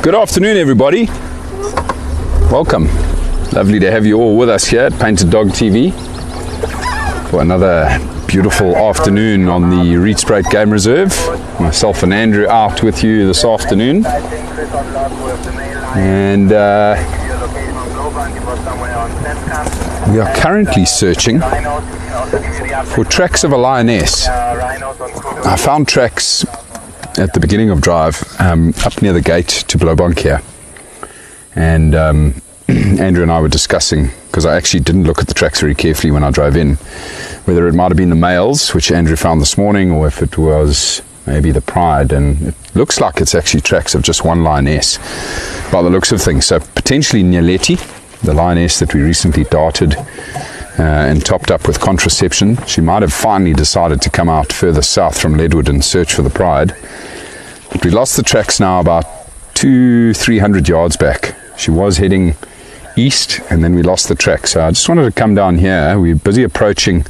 Good afternoon, everybody. Welcome. Lovely to have you all with us here at Painted Dog TV for another beautiful afternoon on the Rietspruit Game Reserve. Myself and Andrew out with you this afternoon. And we are currently searching for tracks of a lioness. I found tracks at the beginning of drive up near the gate to Blaubank here, and Andrew and I were discussing, because I actually didn't look at the tracks very carefully when I drove in, whether it might have been the males which Andrew found this morning, or if it was maybe the pride. And it looks like it's actually tracks of just one lioness by the looks of things. So potentially Nyaleti, the lioness that we recently darted and topped up with contraception. She might have finally decided to come out further south from Leadwood and search for the pride. But we lost the tracks now about 200-300 yards back. She was heading east, and then we lost the track. So I just wanted to come down here. We're busy approaching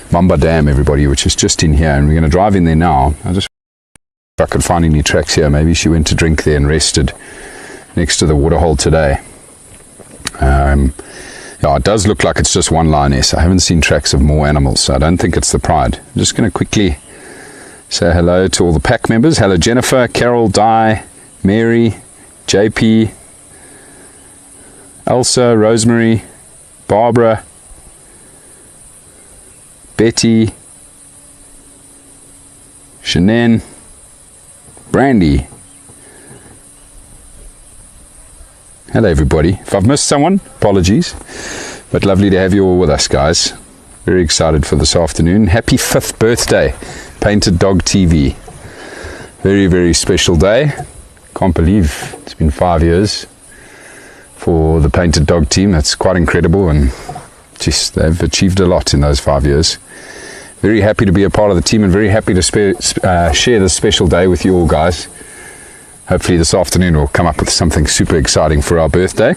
Mamba Dam, everybody, which is just in here, and we're going to drive in there now. I just if I could find any tracks here. Maybe she went to drink there and rested next to the waterhole today. Yeah, it does look like it's just one lioness. I haven't seen tracks of more animals, so I don't think it's the pride. I'm just going to quickly say hello to all the pack members. Hello Jennifer, Carol, Di, Mary, JP, Elsa, Rosemary, Barbara, Betty, Shanann, Brandy. Hello everybody. If I've missed someone, apologies, but lovely to have you all with us, guys. Very excited for this afternoon. Happy 5th birthday, Painted Dog TV. Very, very special day. Can't believe it's been 5 years for the Painted Dog team. That's quite incredible, and just they've achieved a lot in those 5 years. Very happy to be a part of the team, and very happy to share this special day with you all, guys. Hopefully this afternoon we'll come up with something super exciting for our birthday.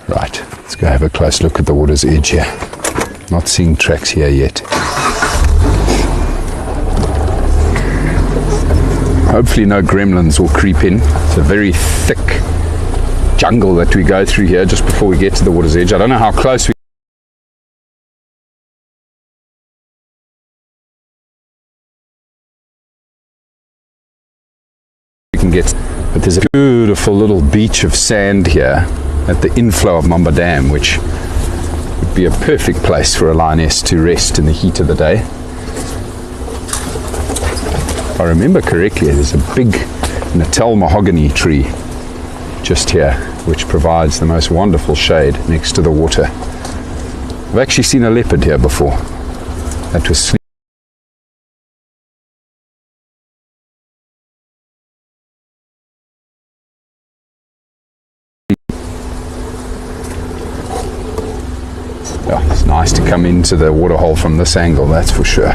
Right, let's go have a close look at the water's edge here. Not seeing tracks here yet. Hopefully no gremlins will creep in. It's a very thick jungle that we go through here just before we get to the water's edge. I don't know how close we can get, but there's a beautiful little beach of sand here at the inflow of Mamba Dam, which would be a perfect place for a lioness to rest in the heat of the day. If I remember correctly, there's a big Natal mahogany tree just here, which provides the most wonderful shade next to the water. I've actually seen a leopard here before. That was sleeping. Yeah, it's nice to come into the waterhole from this angle, that's for sure.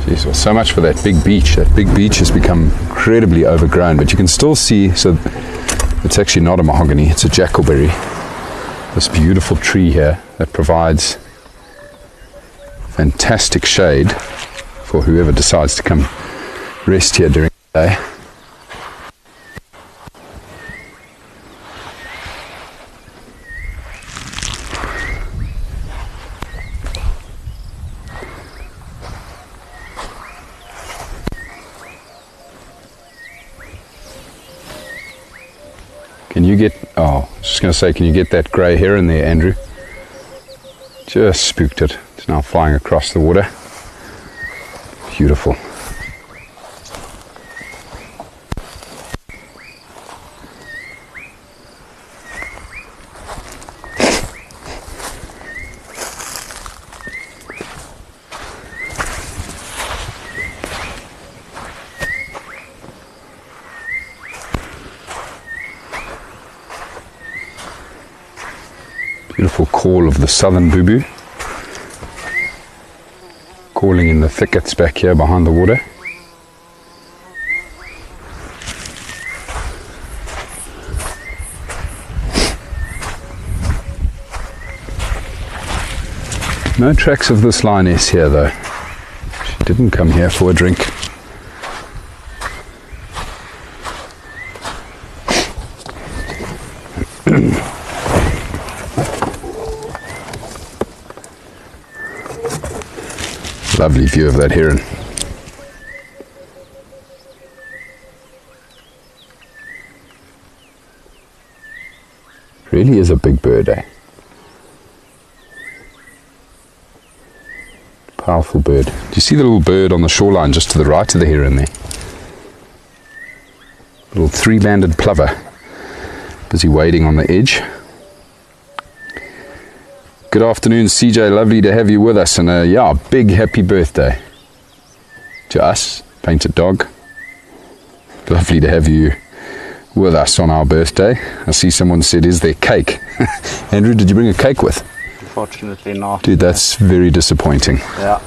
Jeez, well, so much for that big beach. That big beach has become incredibly overgrown, but you can still see, so it's actually not a mahogany, it's a jackalberry. This beautiful tree here that provides fantastic shade for whoever decides to come rest here during the day. Can you get, I was just going to say, can you get that grey heron there, Andrew? Just spooked it. It's now flying across the water. Beautiful. Beautiful call of the southern boo-boo, calling in the thickets back here behind the water. No tracks of this lioness here though. She didn't come here for a drink. Lovely view of that heron. Really is a big bird, eh? Powerful bird. Do you see the little bird on the shoreline just to the right of the heron there? Little three-banded plover. Busy wading on the edge. Good afternoon, CJ. Lovely to have you with us. And yeah, big happy birthday to us, Painted Dog. Lovely to have you with us on our birthday. I see someone said, is there cake? Andrew, did you bring a cake with? Unfortunately not. Dude, that's very disappointing. Yeah,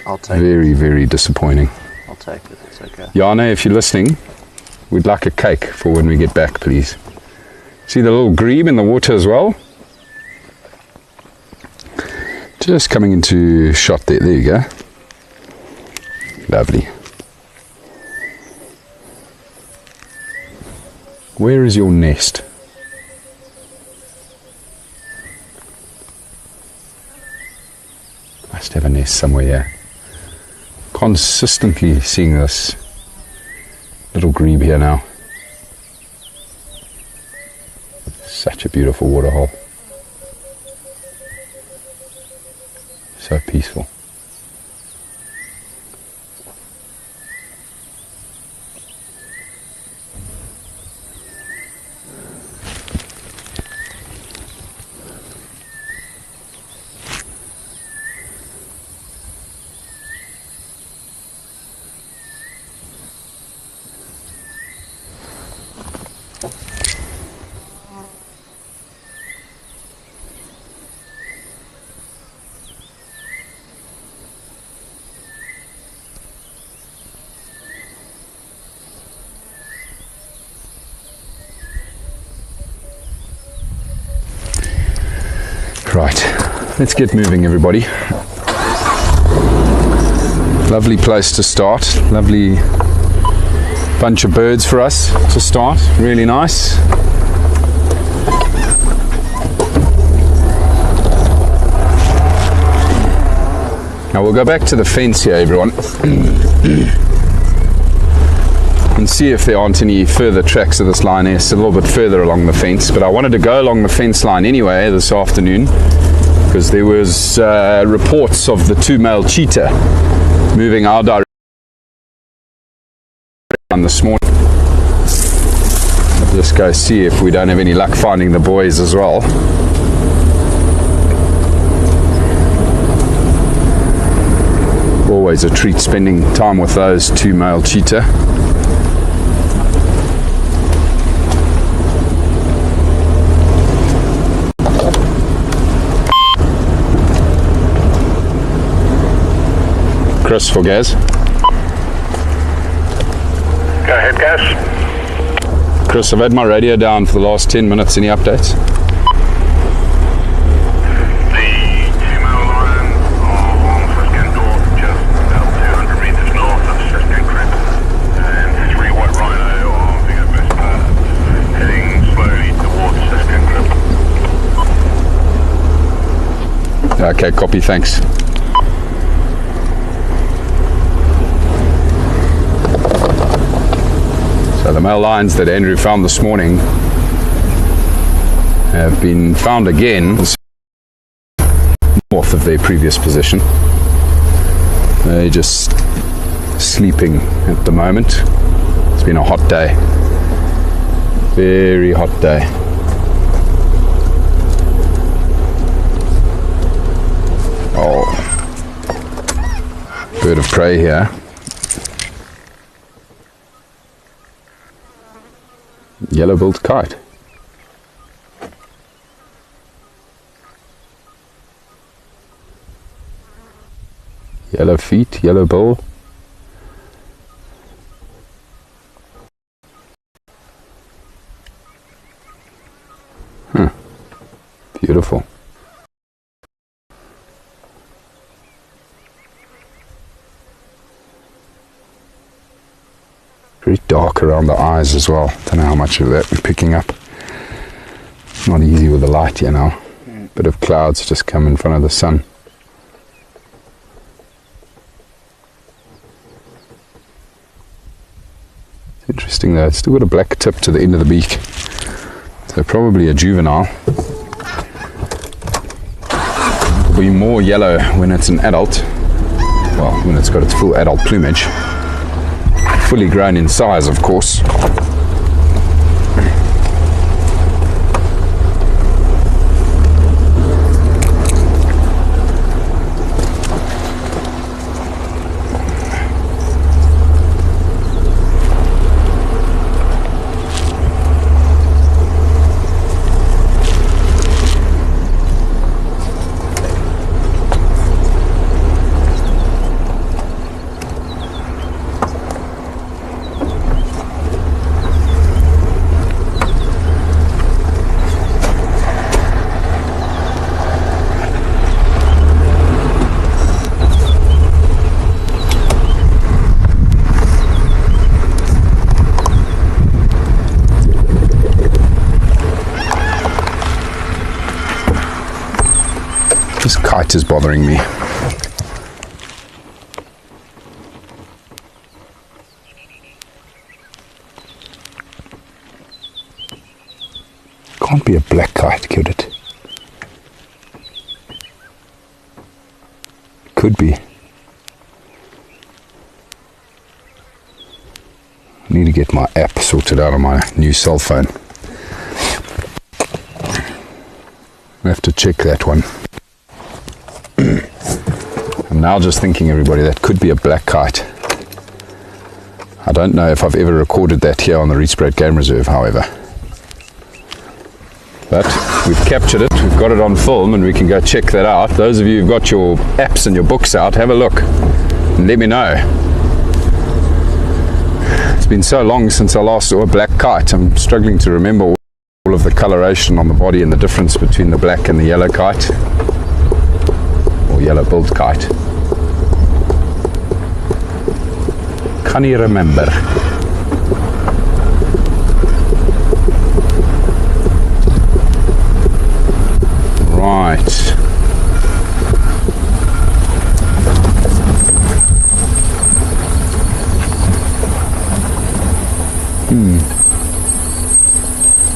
I'll take it. Very, very disappointing. I'll take it, it's okay. Jana, if you're listening, we'd like a cake for when we get back, please. See the little grebe in the water as well? Just coming into shot there. There you go. Lovely. Where is your nest? Must have a nest somewhere here. Consistently seeing this little grebe here now. Such a beautiful waterhole. So peaceful. Right, let's get moving, everybody. Lovely place to start. Lovely bunch of birds for us to start. Really nice. Now we'll go back to the fence here, everyone, and see if there aren't any further tracks of this lioness a little bit further along the fence. But I wanted to go along the fence line anyway this afternoon because there was reports of the two male cheetah moving our direction this morning. I'll just go see if we don't have any luck finding the boys as well. Always a treat spending time with those two male cheetah. Chris for Gaz. Go ahead, Gaz. Chris, I've had my radio down for the last 10 minutes. Any updates? The two-male lion are on Suscan Dorf, just about 200 metres north of Suscan Creek, and three white rhino are being heading slowly towards Suscan Creek. Okay, copy, thanks. So the male lions that Andrew found this morning have been found again north of their previous position. They're just sleeping at the moment. It's been a hot day. Very hot day. Oh, bird of prey here. Yellow-billed kite. Yellow feet, yellow bill. Beautiful. Very dark around the eyes as well. Don't know how much of that we're picking up. Not easy with the light here now. Bit of clouds just come in front of the sun. It's interesting though, it's still got a black tip to the end of the beak. So probably a juvenile. It'll be more yellow when it's an adult. Well, when it's got its full adult plumage. Fully grown in size, of course. This kite is bothering me. Can't be a black kite, could it? Could be. I need to get my app sorted out on my new cell phone. I have to check that one. I'm now just thinking, everybody, that could be a black kite. I don't know if I've ever recorded that here on the Reedspread Game Reserve, however. But we've captured it, we've got it on film, and we can go check that out. Those of you who've got your apps and your books out, have a look and let me know. It's been so long since I last saw a black kite. I'm struggling to remember all of the coloration on the body and the difference between the black and the yellow kite, or yellow-billed kite. Can you remember? Right.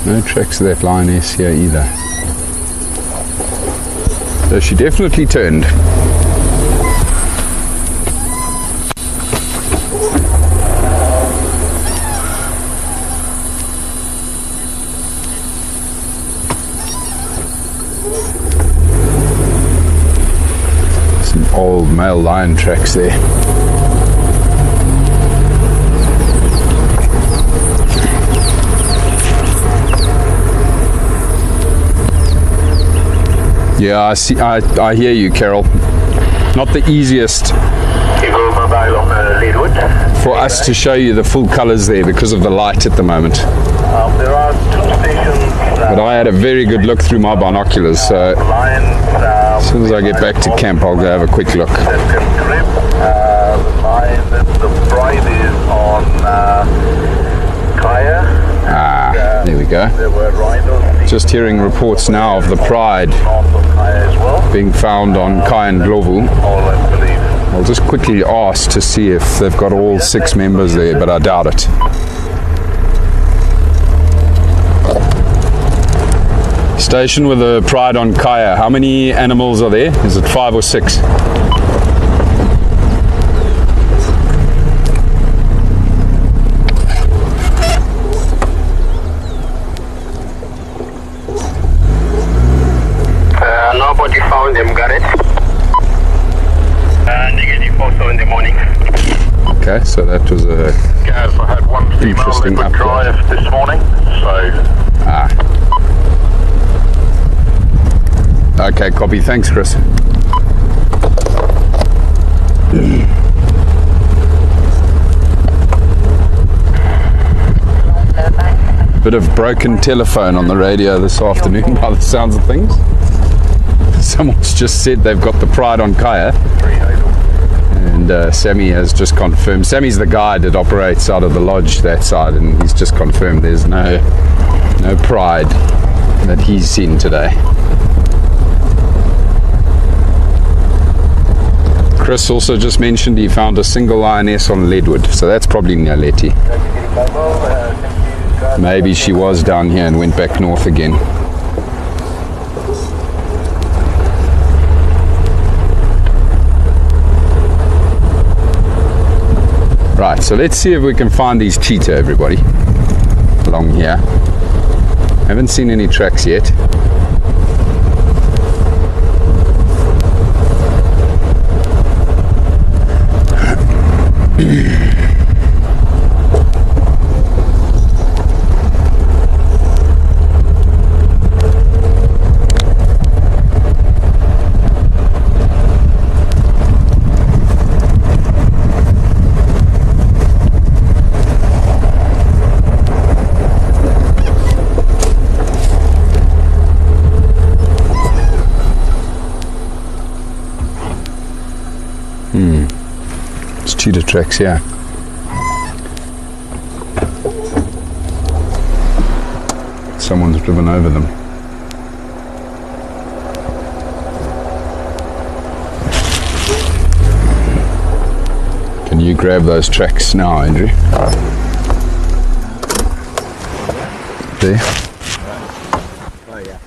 No tracks of that lioness here either. So she definitely turned. Some old male lion tracks there. Yeah, I see. I hear you, Carol. Not the easiest for us to show you the full colours there because of the light at the moment. There are 2 stations. But I had a very good look through my binoculars, so as soon as I get back to camp, I'll go have a quick look. The bride is on Kaya. There we go. There were rhinos. Just hearing reports now of the pride being found on Kai and Glovu. I'll just quickly ask to see if they've got all 6 members there, but I doubt it. Station with the pride on Kaya. How many animals are there? Is it 5 or 6? Nobody found them, got it? Negative also in the morning. Okay, so that was a Guys, I had one female interesting liquid update. drive this morning, so... Okay, copy. Thanks, Chris. Bit of broken telephone on the radio this afternoon by the sounds of things. Someone's just said they've got the pride on Kaya. And Sammy has just confirmed. Sammy's the guide that operates out of the lodge that side, and he's just confirmed there's no pride that he's seen today. Chris also just mentioned he found a single lioness on Leadwood, so that's probably near Letty. Maybe she was down here and went back north again. Right, so let's see if we can find these cheetah, everybody, along here. Haven't seen any tracks yet. It's cheetah tracks here. Someone's driven over them. Can you grab those tracks now, Andrew? There. Oh yeah.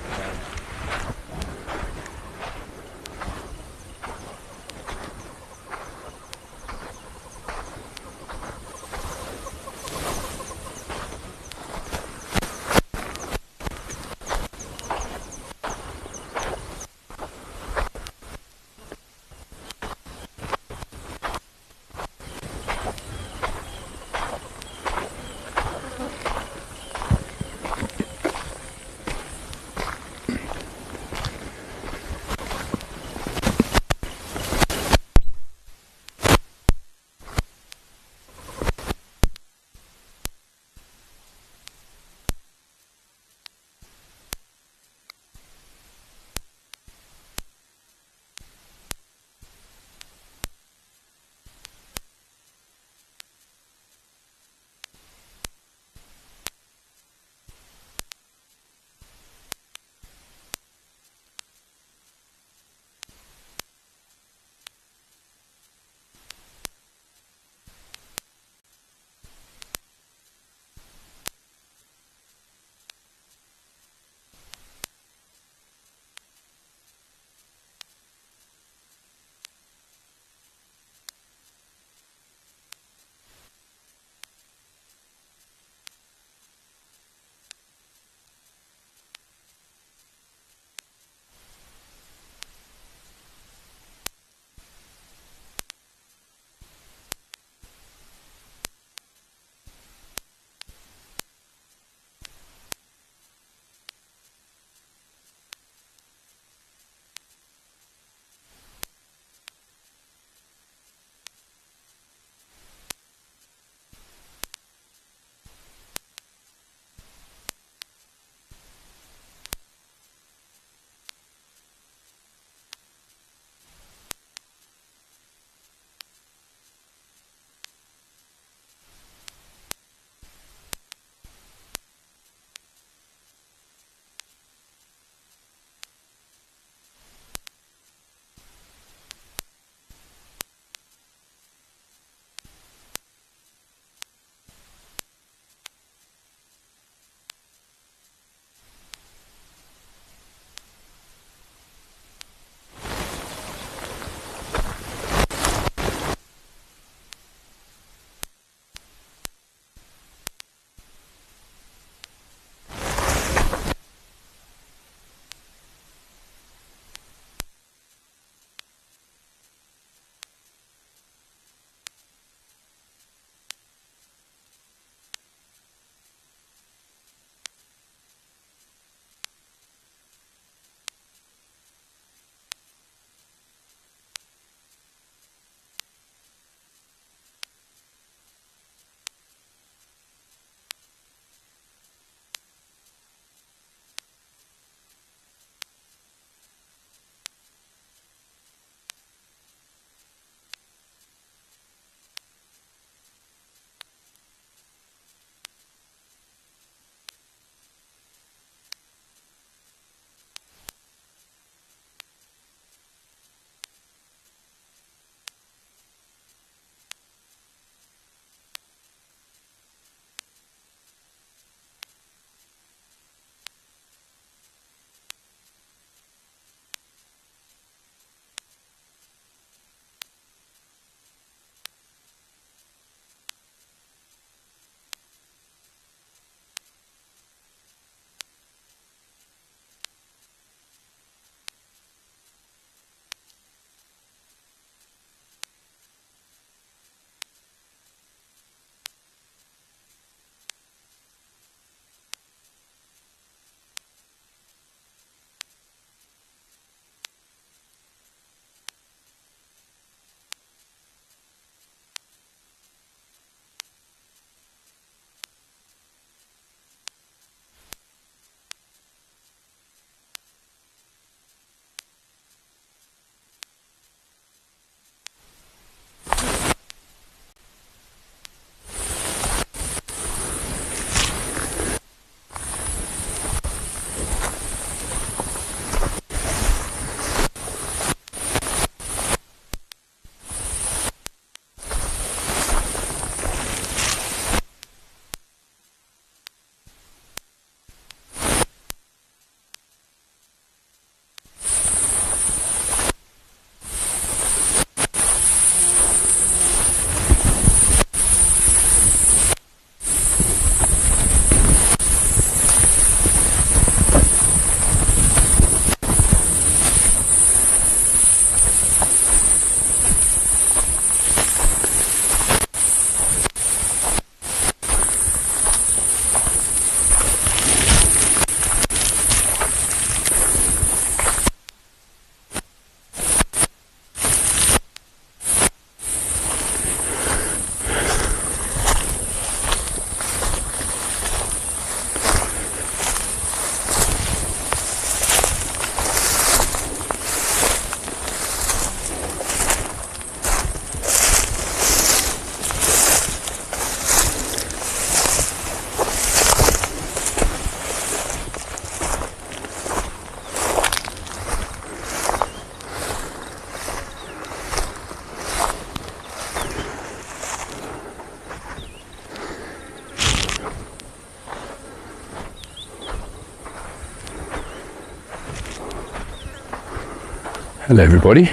Hello everybody.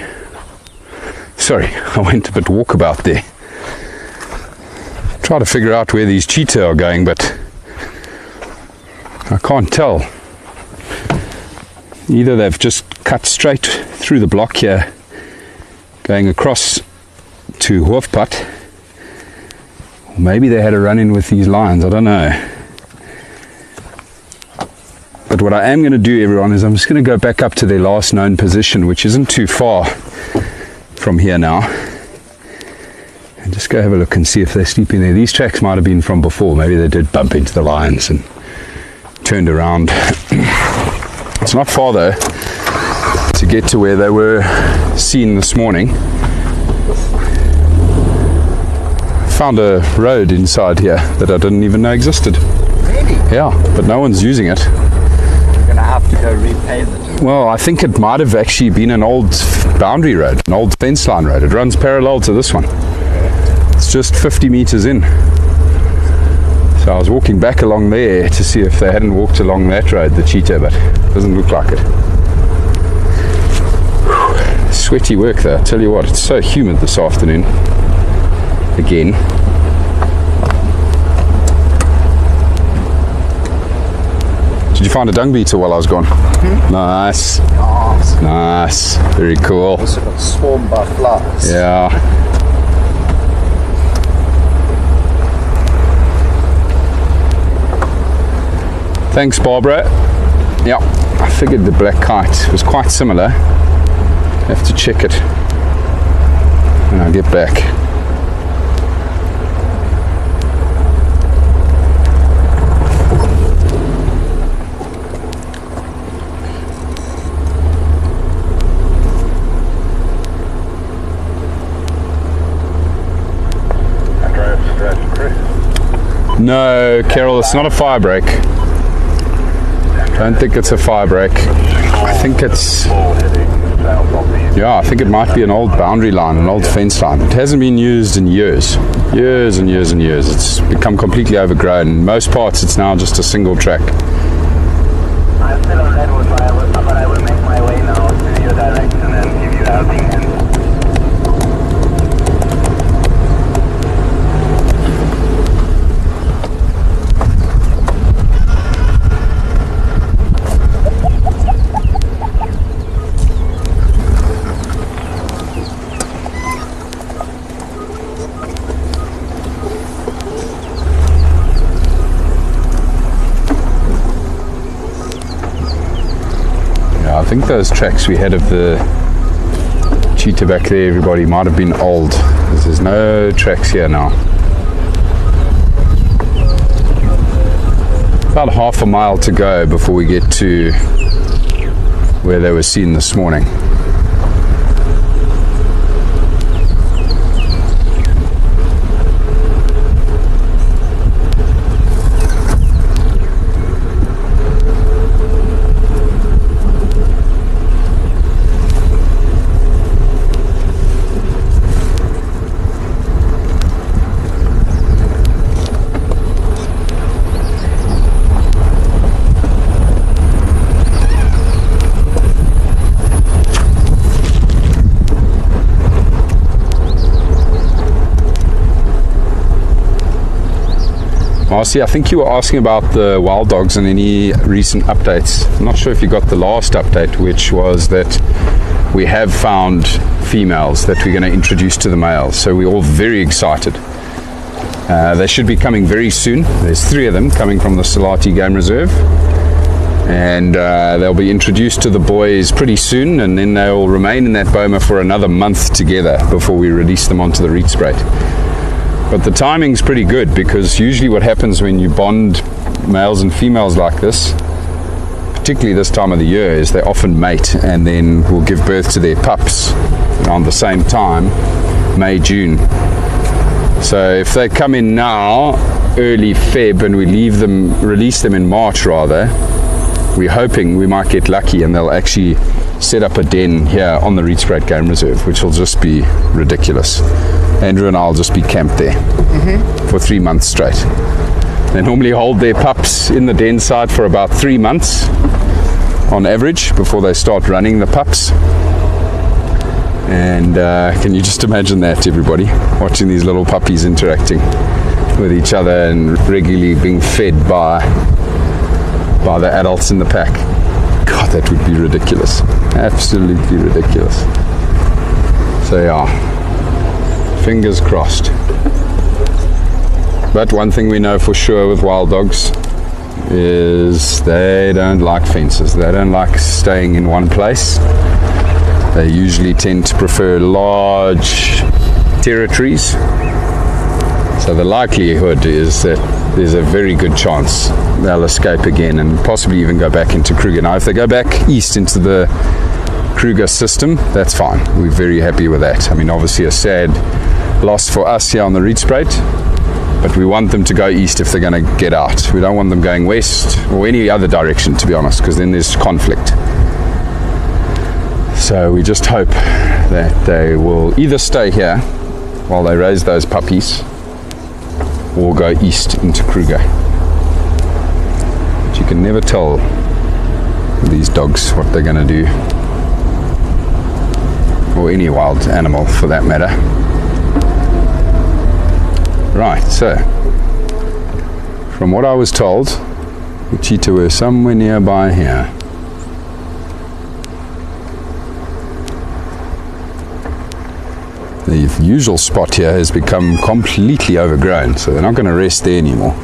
Sorry, I went a bit walkabout there. Try to figure out where these cheetah are going, but I can't tell. Either they've just cut straight through the block here, going across to Hoofpad, or maybe they had a run-in with these lions, I don't know. But what I am going to do, everyone, is I'm just going to go back up to their last known position, which isn't too far from here now, and just go have a look and see if they're sleeping there. These tracks might have been from before. Maybe they did bump into the lions and turned around. It's not far though to get to where they were seen this morning. Found a road inside here that I didn't even know existed. Really? Yeah, but no one's using it. We're going to have to go repave it. Well, I think it might have actually been an old boundary road, an old fence line road. It runs parallel to this one. It's just 50 meters in. So I was walking back along there to see if they hadn't walked along that road, the cheetah, but it doesn't look like it. Whew. Sweaty work though, I tell you what, it's so humid this afternoon. Again. Did you find a dung beetle while I was gone? Mm-hmm. Nice. Nice. Very cool. Also got swarmed by flies. Yeah. Thanks, Barbara. Yeah, I figured the black kite was quite similar. Have to check it when I get back. No, Carol, it's not a fire break. Don't think it's a fire break. I think it's, yeah, I think it might be an old boundary line, an old fence line. It hasn't been used in years and years and years. It's become completely overgrown. In most parts, it's now just a single track. I'm still on Redwood, but I will make my way now to your direction and give you helping. I think those tracks we had of the cheetah back there, everybody, might have been old, because there's no tracks here now. About half a mile to go before we get to where they were seen this morning. Marcy, I think you were asking about the wild dogs and any recent updates. I'm not sure if you got the last update, which was that we have found females that we're going to introduce to the males. So we're all very excited. They should be coming very soon. There's 3 of them coming from the Salati Game Reserve. And they'll be introduced to the boys pretty soon, and then they'll remain in that boma for another month together before we release them onto the Rietspruit. But the timing's pretty good, because usually what happens when you bond males and females like this, particularly this time of the year, is they often mate and then will give birth to their pups around the same time, May, June. So if they come in now, early Feb, and we release them in March rather, we're hoping we might get lucky and they'll actually set up a den here on the Rietspruit Game Reserve, which will just be ridiculous. Andrew and I'll just be camped there for 3 months straight. They normally hold their pups in the den side for about 3 months on average before they start running the pups. And can you just imagine that, everybody, watching these little puppies interacting with each other and regularly being fed by the adults in the pack? God, that would be ridiculous. Absolutely ridiculous. So yeah, fingers crossed. But one thing we know for sure with wild dogs is they don't like fences. They don't like staying in one place. They usually tend to prefer large territories. So the likelihood is that there's a very good chance they'll escape again and possibly even go back into Kruger. Now, if they go back east into the Kruger system, that's fine. We're very happy with that. I mean, obviously a sad loss for us here on the Rietspruit, but we want them to go east if they're going to get out. We don't want them going west or any other direction, to be honest, because then there's conflict. So we just hope that they will either stay here while they raise those puppies or go east into Kruger. But you can never tell with these dogs what they're going to do, or any wild animal for that matter. Right, so from what I was told, the cheetah were somewhere nearby here. The usual spot here has become completely overgrown, so they're not going to rest there anymore.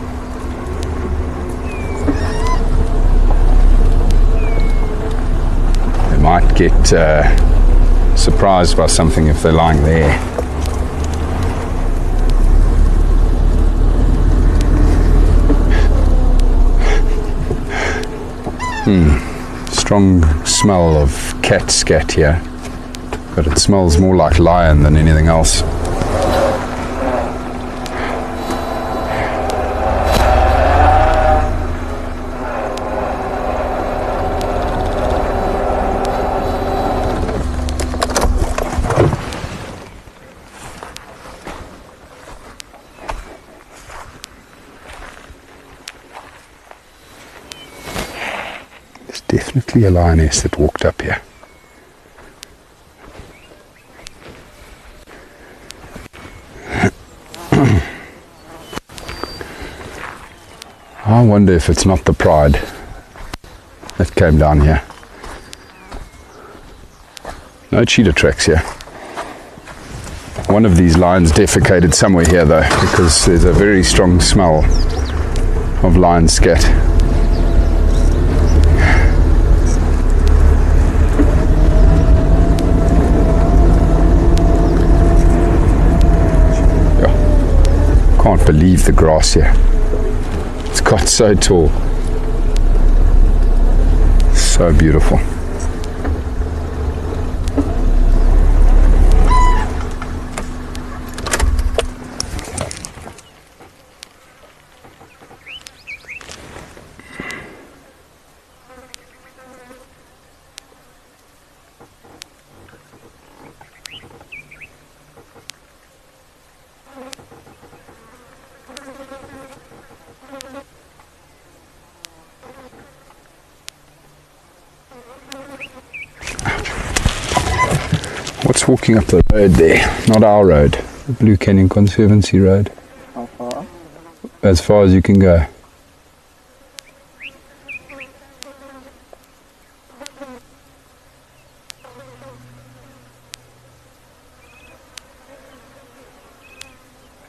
They might get surprised by something if they're lying there. Strong smell of cat scat here, but it smells more like lion than anything else. Definitely a lioness that walked up here. I wonder if it's not the pride that came down here. No cheetah tracks here. One of these lions defecated somewhere here though, because there's a very strong smell of lion scat. Can't believe the grass here. It's got so tall. So beautiful. What's walking up the road there? Not our road, the Blue Canyon Conservancy road. How far? As far as you can go.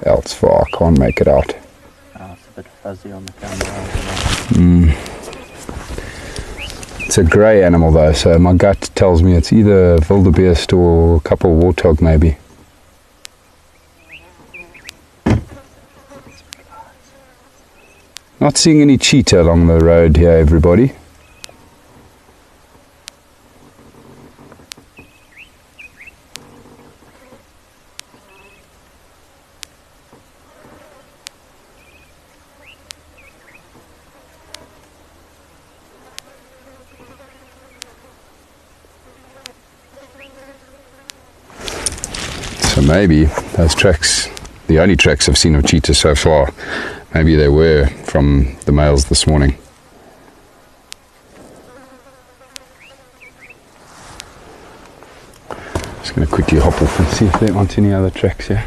Else far, I can't make it out. Oh, it's a bit fuzzy on the camera. It's a grey animal though, so my gut tells me it's either wildebeest or a couple warthog maybe. Not seeing any cheetah along the road here, everybody. So maybe those tracks, the only tracks I've seen of cheetah so far, maybe they were from the males this morning. Just going going to quickly hop off and see if there aren't any other tracks here.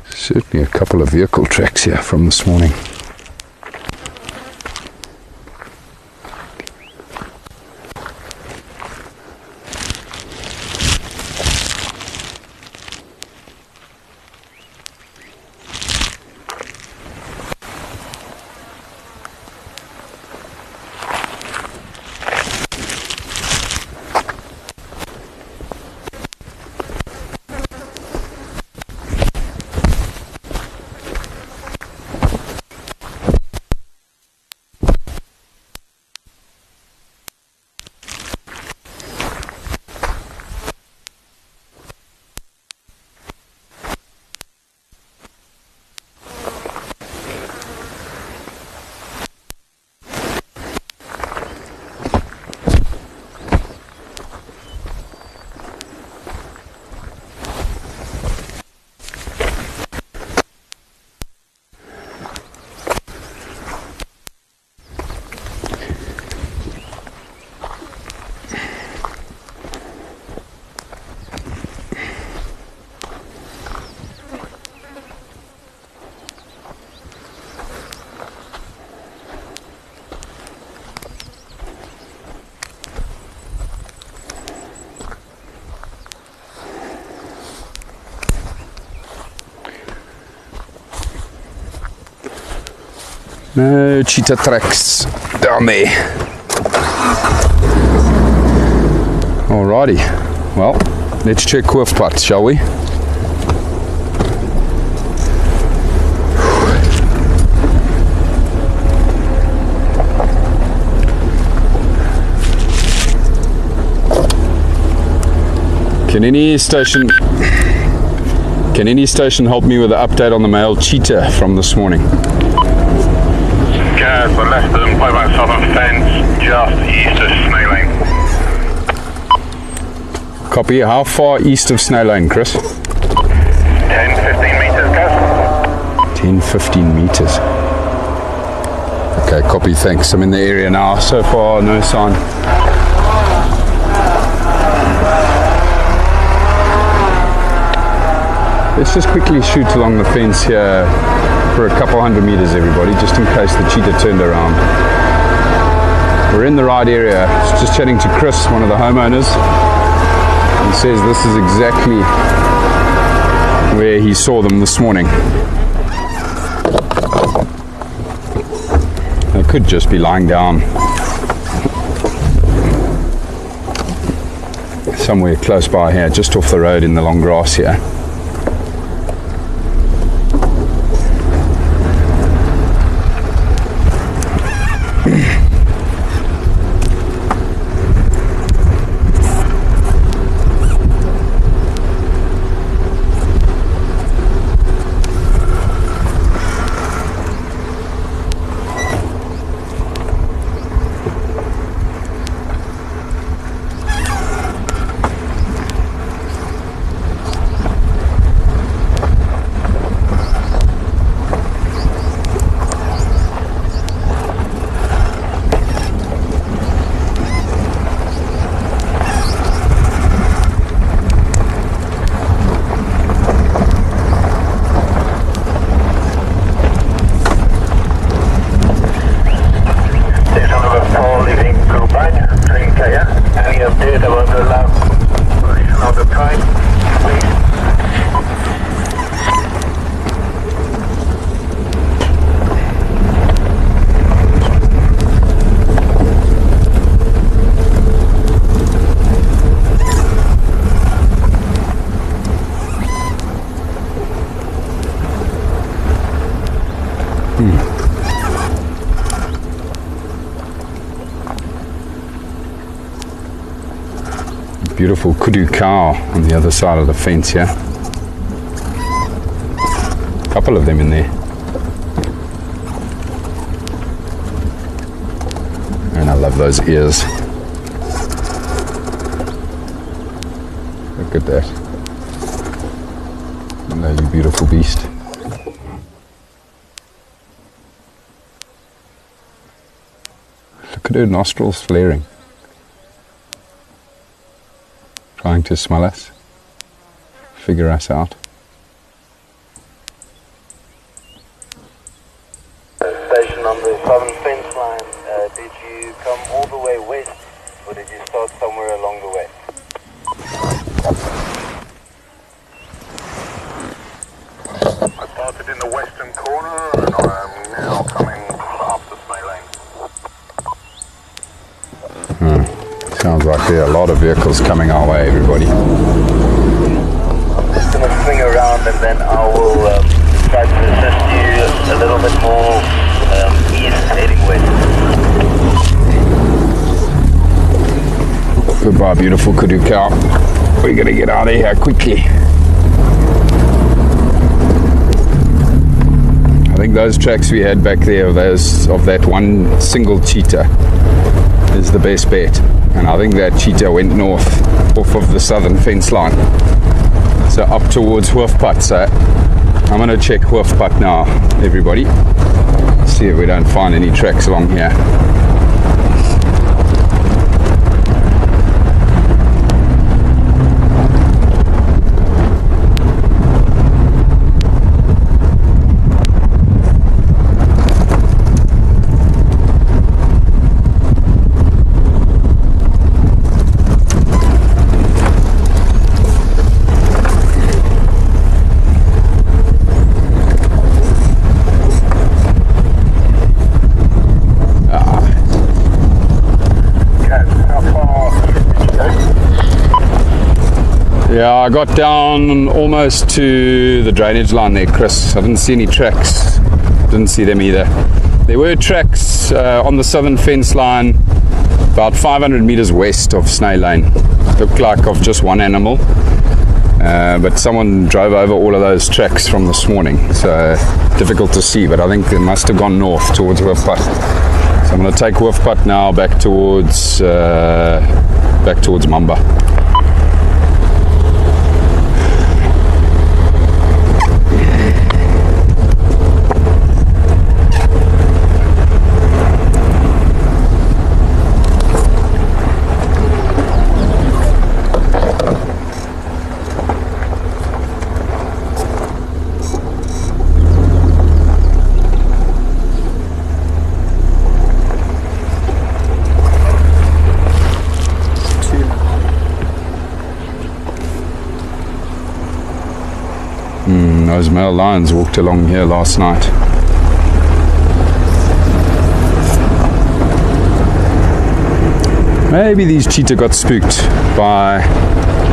Certainly a couple of vehicle tracks here from this morning. No cheetah tracks down there. Alrighty, well, let's check Hoofpad, shall we? Can any station help me with the update on the male cheetah from this morning? Okay, so less than 5 miles southern fence, just east of Snail Lane. Copy. How far east of Snail Lane, Chris? 10-15 meters, Gus. 10-15 meters. Okay, copy, thanks. I'm in the area now. So far, no sign. Let's just quickly shoot along the fence here for a couple hundred meters, everybody, just in case the cheetah turned around. We're in the right area. Just chatting to Chris, one of the homeowners. He says this is exactly where he saw them this morning. They could just be lying down somewhere close by here, just off the road in the long grass here. Beautiful kudu cow on the other side of the fence here. A couple of them in there. And I love those ears. Look at that. Hello, you beautiful beast. Look at her nostrils flaring. Trying to smell us. Figure us out. Station on the southern fence line, did you come all the way west or did you start somewhere along the way? I started in the western corner and I am now coming up the Snay Lane. Sounds like there are a lot of vehicles coming our way, everybody. I'm just going to swing around and then I will try to assist you a little bit more east heading west. Goodbye, beautiful kudu cow. We're going to get out of here quickly. I think those tracks we had back there, those of that one single cheetah, is the best bet. And I think that cheetah went north off of the southern fence line, so up towards Hoofpad. So I'm going to check Hoofpad now, everybody, see if we don't find any tracks along here. Yeah, I got down almost to the drainage line there, Chris. I didn't see any tracks. Didn't see them either. There were tracks on the southern fence line about 500 meters west of Snay Lane. Looked like of just one animal. But someone drove over all of those tracks from this morning. So difficult to see, but I think it must have gone north towards Hoofpad. So I'm going to take Hoofpad now back towards Mamba. Those male lions walked along here last night. Maybe these cheetah got spooked by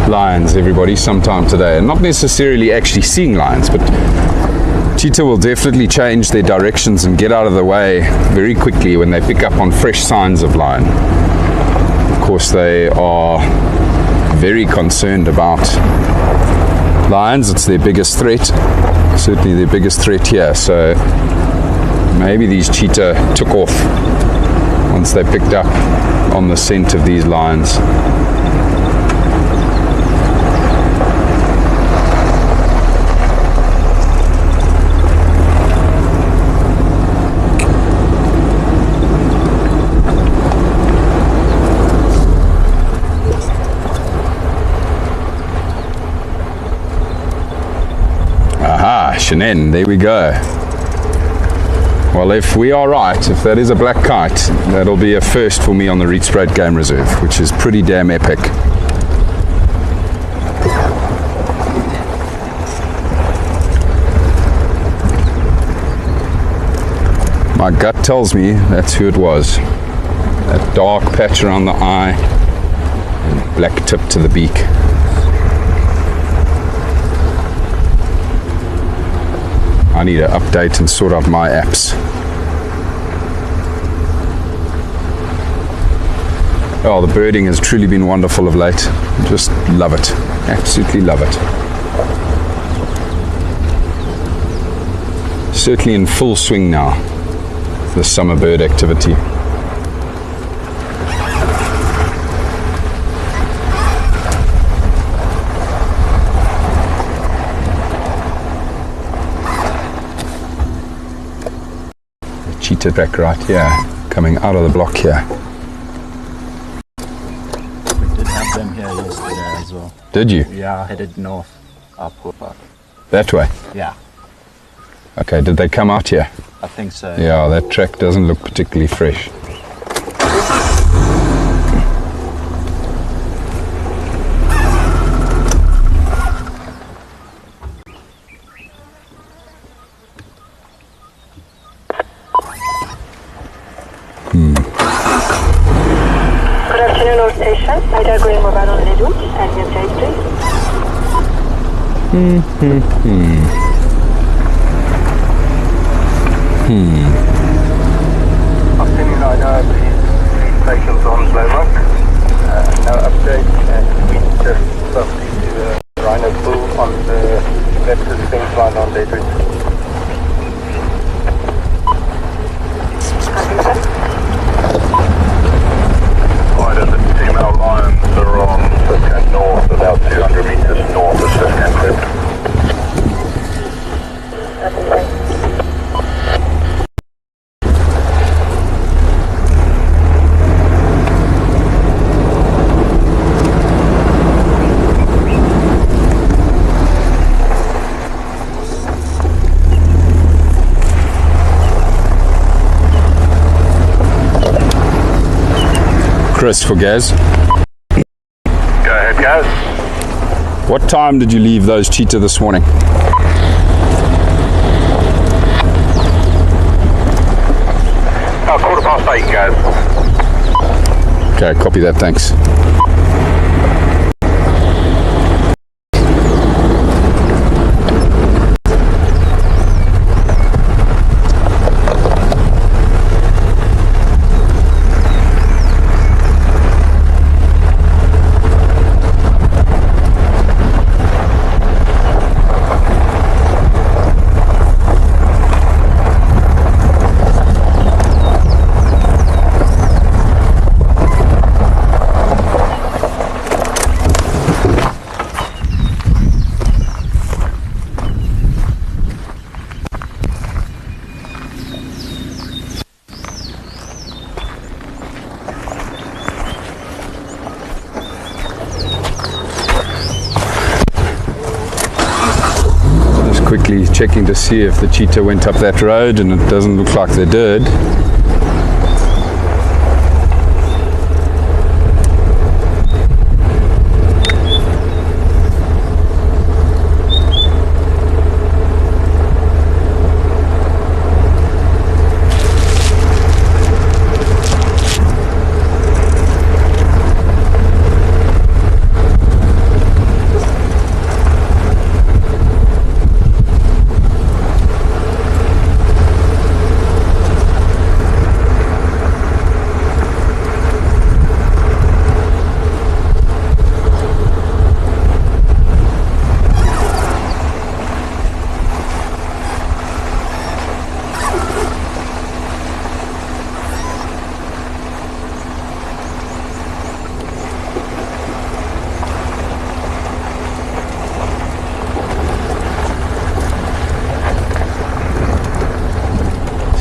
lions, everybody, sometime today. And not necessarily actually seeing lions, but cheetah will definitely change their directions and get out of the way very quickly when they pick up on fresh signs of lion. Of course, they are very concerned about lions. It's their biggest threat, certainly their biggest threat here. So maybe these cheetah took off once they picked up on the scent of these lions. Shannon, there we go. Well, if we are right, if that is a black kite, that'll be a first for me on the Rietspruit Game Reserve, which is pretty damn epic. My gut tells me that's who it was. That dark patch around the eye and black tip to the beak. I need to update and sort out my apps. Oh, the birding has truly been wonderful of late. Just love it. Absolutely love it. Certainly in full swing now, the summer bird activity. cheetah track right here, coming out of the block here. We did have them here yesterday as well. Did you? Yeah, headed north up Woodpark. That way? Yeah, Okay, did they come out here? I think so. Yeah, that track doesn't look particularly fresh. Good afternoon, all stations. Ida going mobile on les routes and your update, please. Afternoon, Ida, please stations on Blackrock. No update, and we just spoke to Rhino Pool on the Baptist fence line on their route. Ida, the female lions are on Siscan North, about 200 metres north of Siscan Cliff. Chris for Gaz. Go ahead, guys. What time did you leave those cheetah this morning? About 8:15, guys. Okay, copy that, thanks. Quickly checking to see if the cheetah went up that road, and it doesn't look like they did.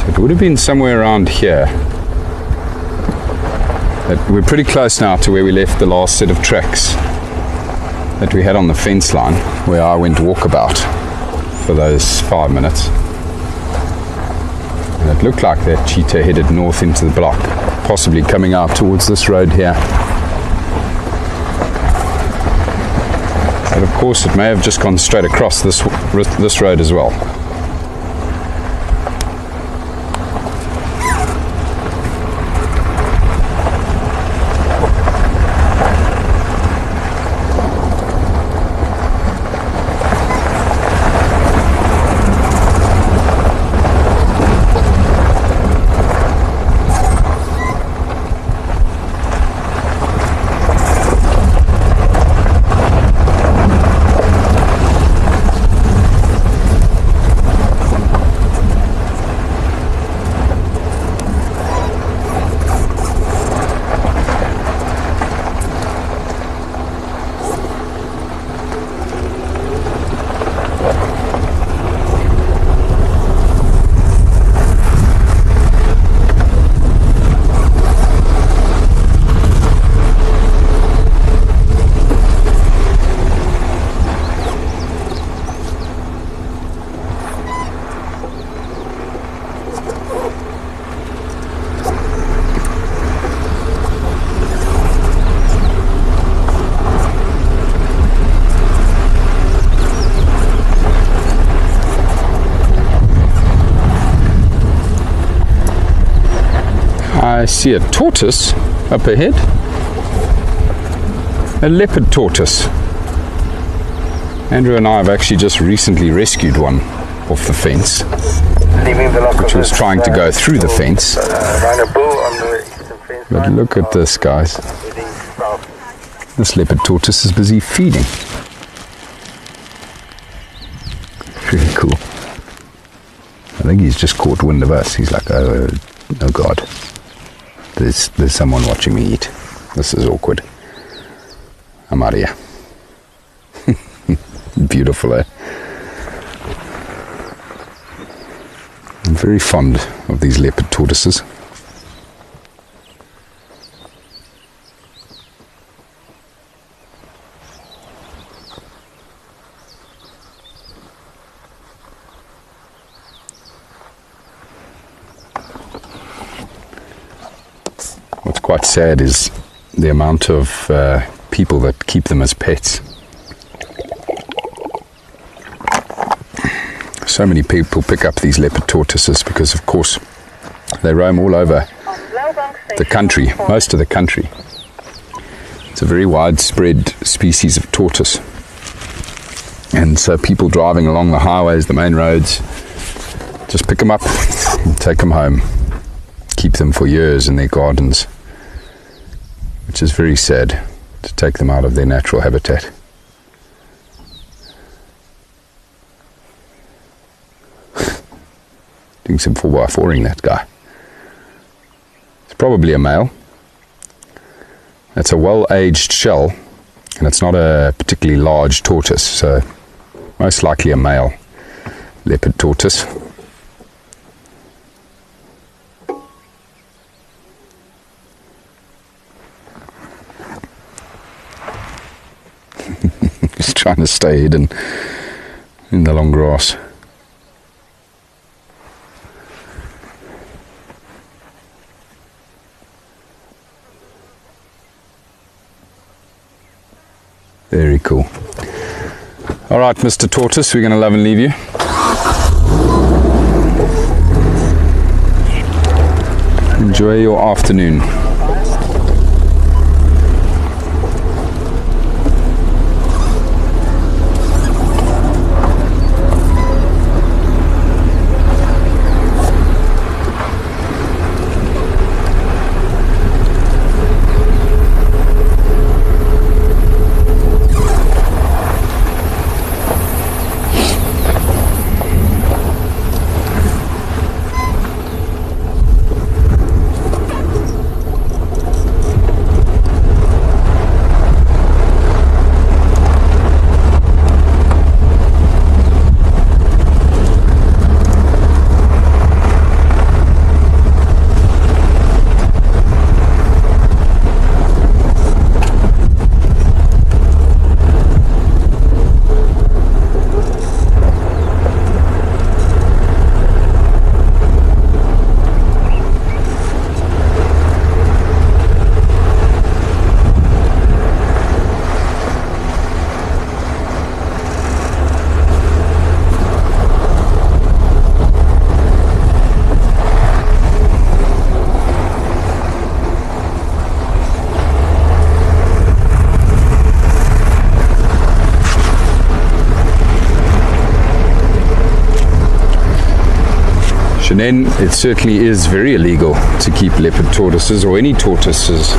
It would have been somewhere around here. But we're pretty close now to where we left the last set of tracks that we had on the fence line, where I went walkabout for those 5 minutes. And it looked like that cheetah headed north into the block, possibly coming out towards this road here. But of course it may have just gone straight across this road as well. I see a tortoise up ahead. A leopard tortoise. Andrew and I have actually just recently rescued one off the fence, which was trying to go through the fence. But look at this, guys. This leopard tortoise is busy feeding. Really cool. I think he's just caught wind of us. He's like, oh God, there's someone watching me eat. This is awkward. I'm out of here. Beautiful, eh? I'm very fond of these leopard tortoises. What's quite sad is the amount of people that keep them as pets. So many people pick up these leopard tortoises because, of course, they roam all over the country, most of the country. It's a very widespread species of tortoise. And so people driving along the highways, the main roads, just pick them up and take them home. Keep them for years in their gardens, which is very sad, to take them out of their natural habitat. Doing some 4x4ing, that guy. It's probably a male. It's a well-aged shell, and it's not a particularly large tortoise, so most likely a male leopard tortoise. He's trying to stay hidden in the long grass. Very cool. All right, Mr. Tortoise, we're going to love and leave you. Enjoy your afternoon. Then it certainly is very illegal to keep leopard tortoises or any tortoises,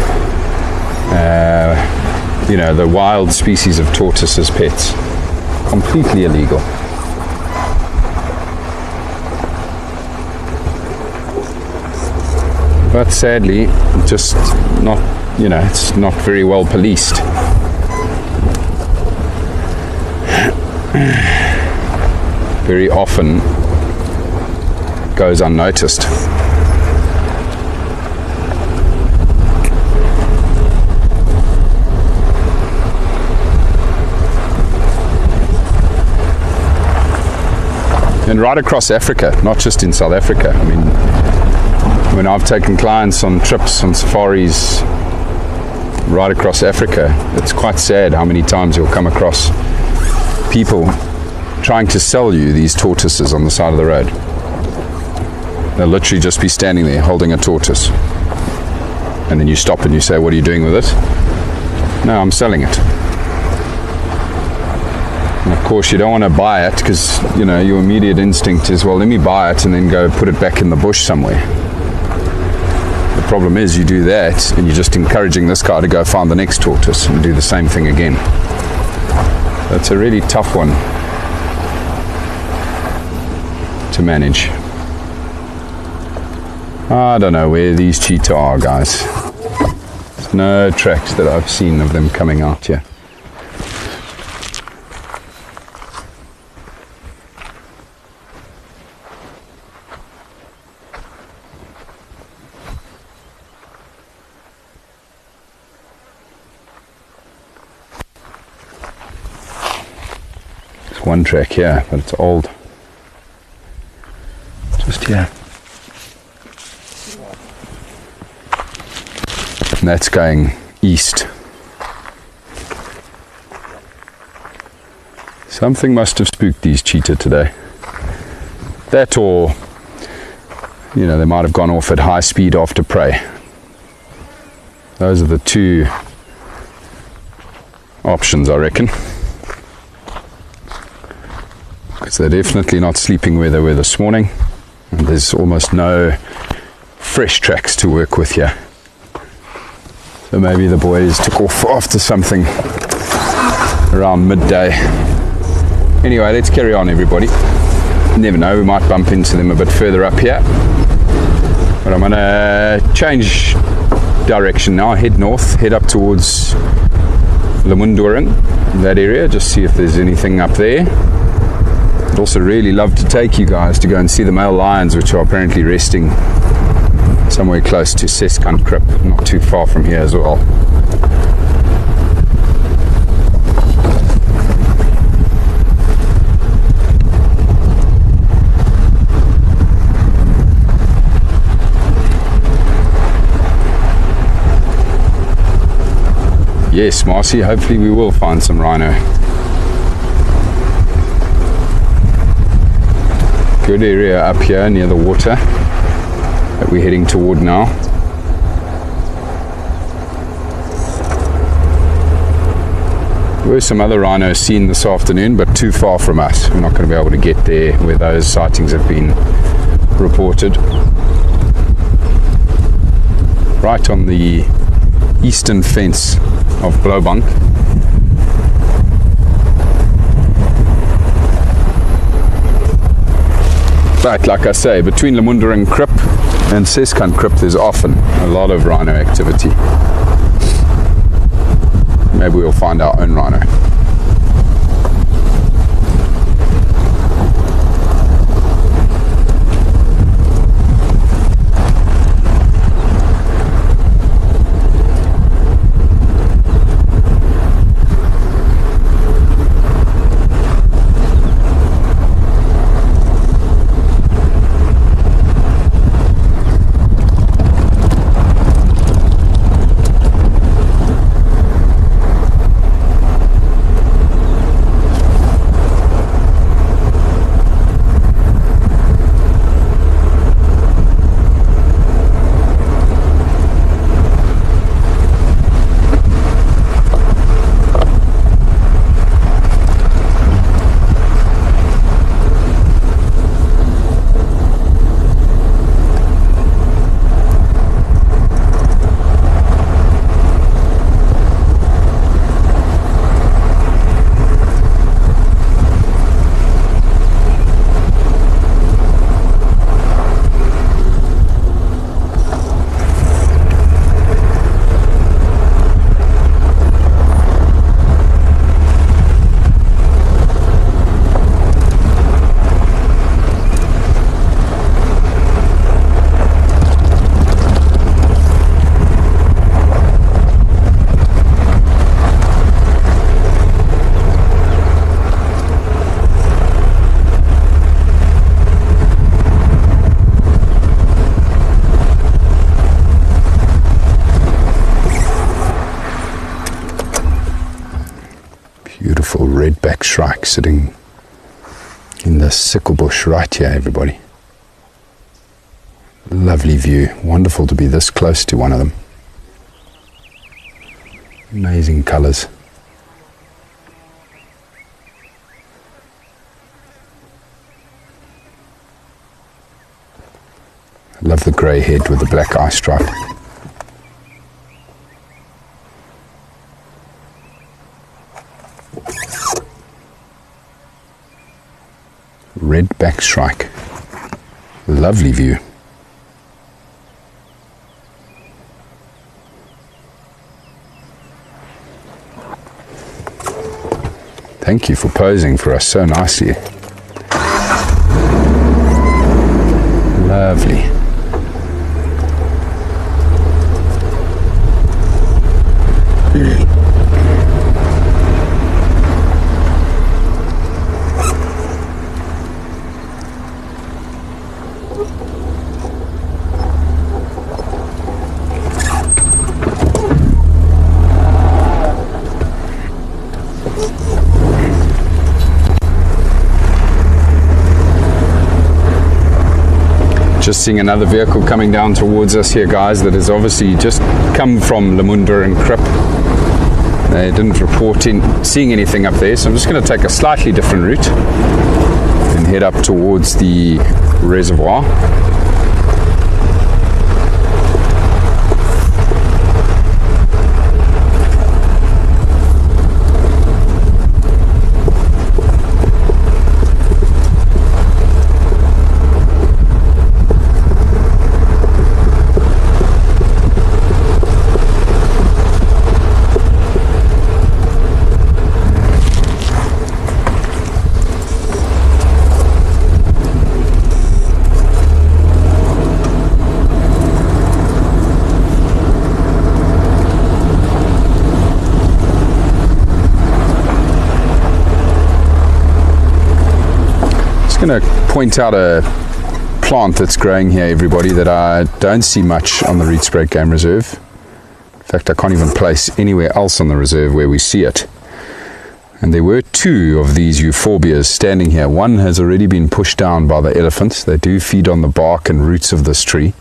you know, the wild species of tortoise as pets. Completely illegal. But sadly, just not, you know, it's not very well policed. Very often goes unnoticed. And right across Africa, not just in South Africa. I mean, when I've taken clients on trips, on safaris, right across Africa, it's quite sad how many times you'll come across people trying to sell you these tortoises on the side of the road. They'll literally just be standing there holding a tortoise. And then you stop and you say, what are you doing with it? No, I'm selling it. And of course you don't want to buy it because, you know, your immediate instinct is, well, let me buy it and then go put it back in the bush somewhere. The problem is you do that and you're just encouraging this guy to go find the next tortoise and do the same thing again. That's a really tough one to manage. I don't know where these cheetah are, guys. There's no tracks that I've seen of them coming out here. There's one track here, but it's old. Just here. And that's going east. Something must have spooked these cheetah today. That, or, you know, they might have gone off at high speed after prey. Those are the two options, I reckon. Because they're definitely not sleeping where they were this morning. And there's almost no fresh tracks to work with here. So maybe the boys took off after something around midday. Anyway, let's carry on, everybody. Never know, we might bump into them a bit further up here. But I'm going to change direction now, head north, head up towards Lamundurang, that area, just see if there's anything up there. I'd also really love to take you guys to go and see the male lions, which are apparently resting somewhere close to Seskant Krip, not too far from here as well. Yes, Marcy, hopefully we will find some rhino. Good area up here near the water that we're heading toward now. There were some other rhinos seen this afternoon, but too far from us. We're not going to be able to get there where those sightings have been reported. Right on the eastern fence of Blaubank. But like I say, between Lamundurang Krip and Seskant Krip, there's often a lot of rhino activity. Maybe we'll find our own rhino. Beautiful redback shrike sitting in the sickle bush right here, everybody. Lovely view. Wonderful to be this close to one of them. Amazing colours. I love the grey head with the black eye stripe. Red backshrike. Lovely view. Thank you for posing for us so nicely. Lovely. Just seeing another vehicle coming down towards us here, guys, that has obviously just come from Lamunda and Krip. They didn't report seeing anything up there, so I'm just going to take a slightly different route and head up towards the reservoir. Going to point out a plant that's growing here, everybody, that I don't see much on the Rietspruit Game Reserve. In fact, I can't even place anywhere else on the reserve where we see it. And there were two of these euphorbias standing here. One has already been pushed down by the elephants. They do feed on the bark and roots of this tree.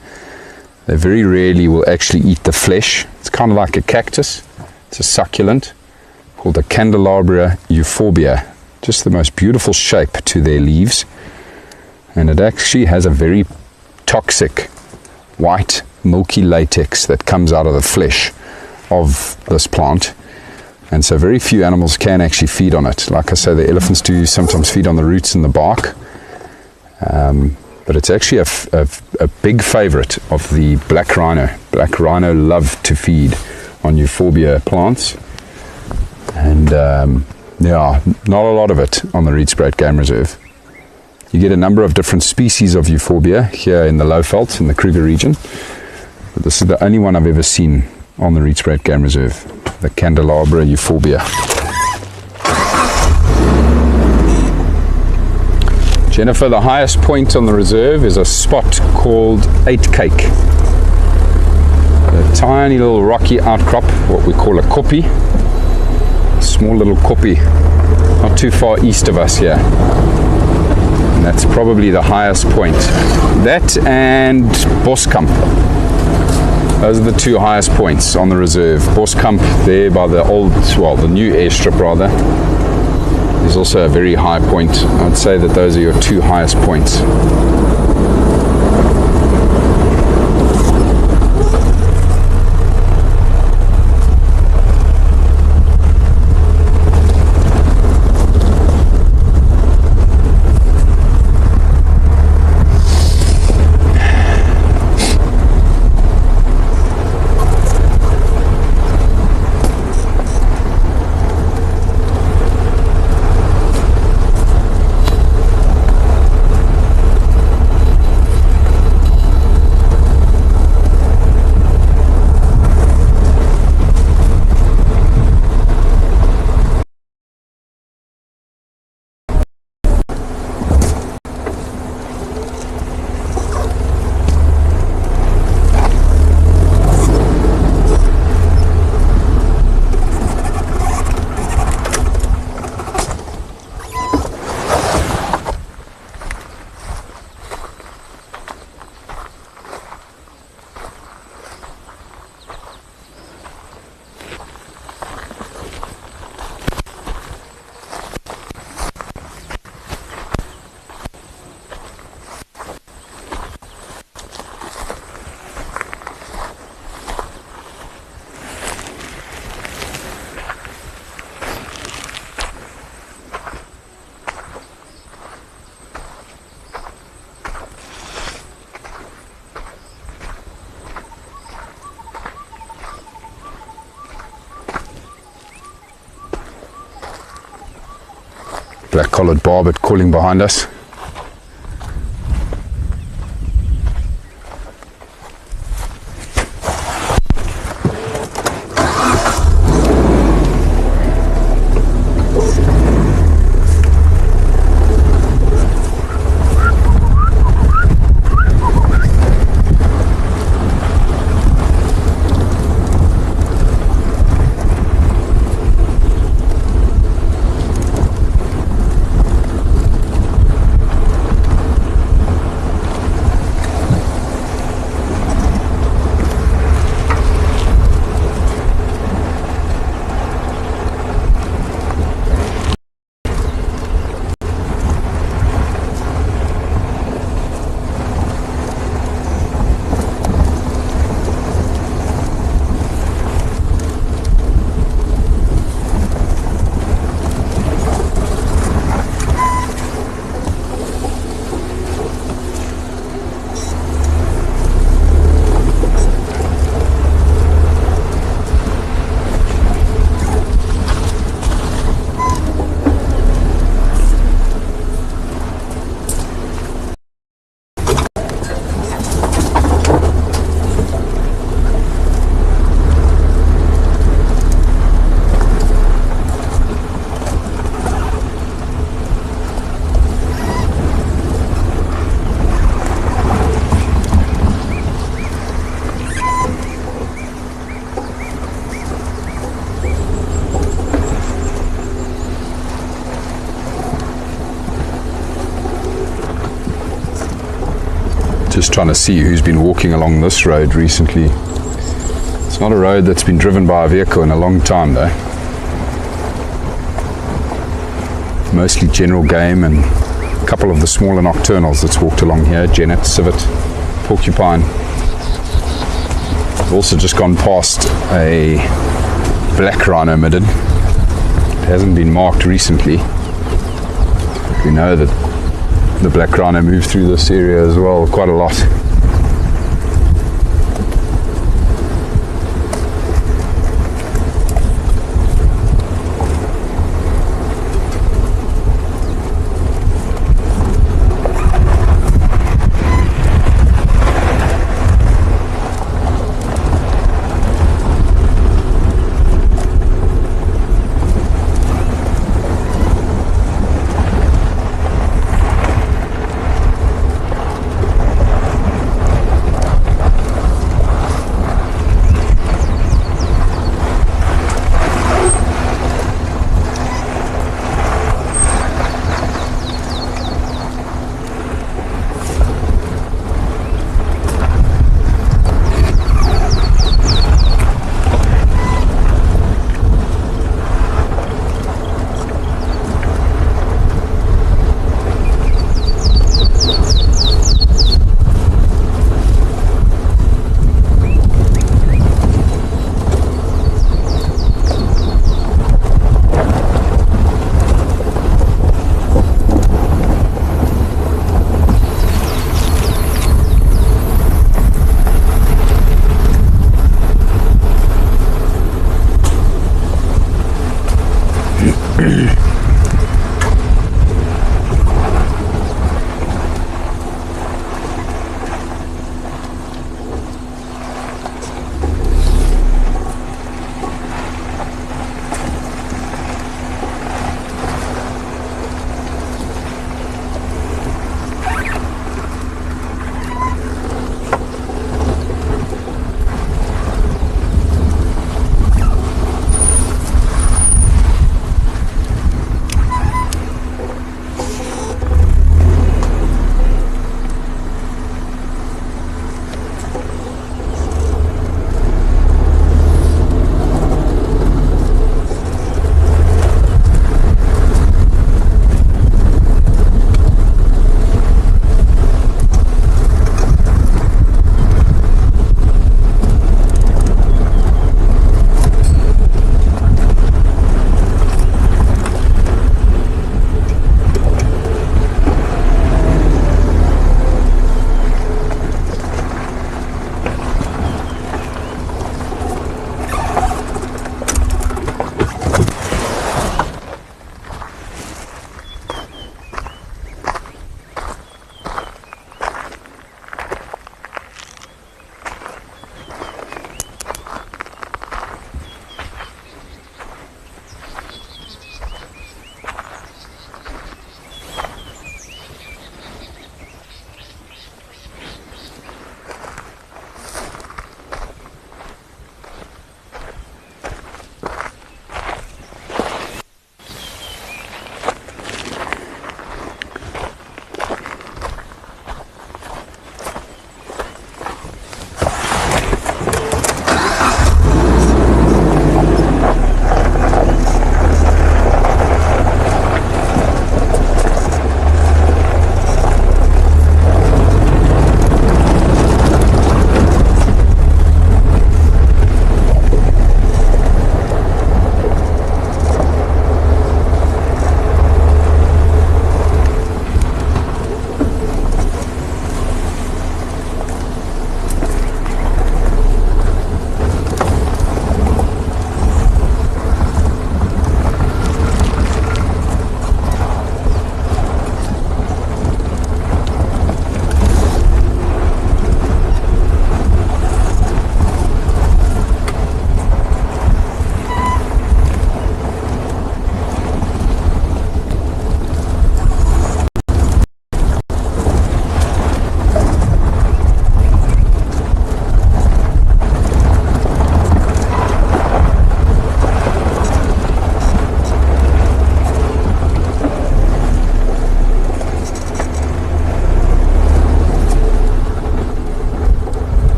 They very rarely will actually eat the flesh. It's kind of like a cactus. It's a succulent called the Candelabra euphorbia. Just the most beautiful shape to their leaves, and it actually has a very toxic white milky latex that comes out of the flesh of this plant, and so very few animals can actually feed on it. Like I say, the elephants do sometimes feed on the roots and the bark, but it's actually a big favorite of the black rhino. Black rhino love to feed on euphorbia plants, and yeah, not a lot of it on the Rietspruit Game Reserve. You get a number of different species of euphorbia here in the Lowveld, in the Kruger region. But this is the only one I've ever seen on the Rietspruit Game Reserve, the Candelabra euphorbia. Jennifer, the highest point on the reserve is a spot called 8 Cake. A tiny little rocky outcrop, what we call a koppie. Small little koppie, not too far east of us here, and that's probably the highest point. That and Boskamp, those are the two highest points on the reserve. Boskamp there by the new airstrip rather, is also a very high point. I'd say that those are your two highest points. Black-collared barbet calling behind us. Just trying to see who's been walking along this road recently. It's not a road that's been driven by a vehicle in a long time though. Mostly general game and a couple of the smaller nocturnals that's walked along here. Genet, civet, porcupine. We've also just gone past a black rhino midden. It hasn't been marked recently. We know that the black rhino moved through this area as well quite a lot.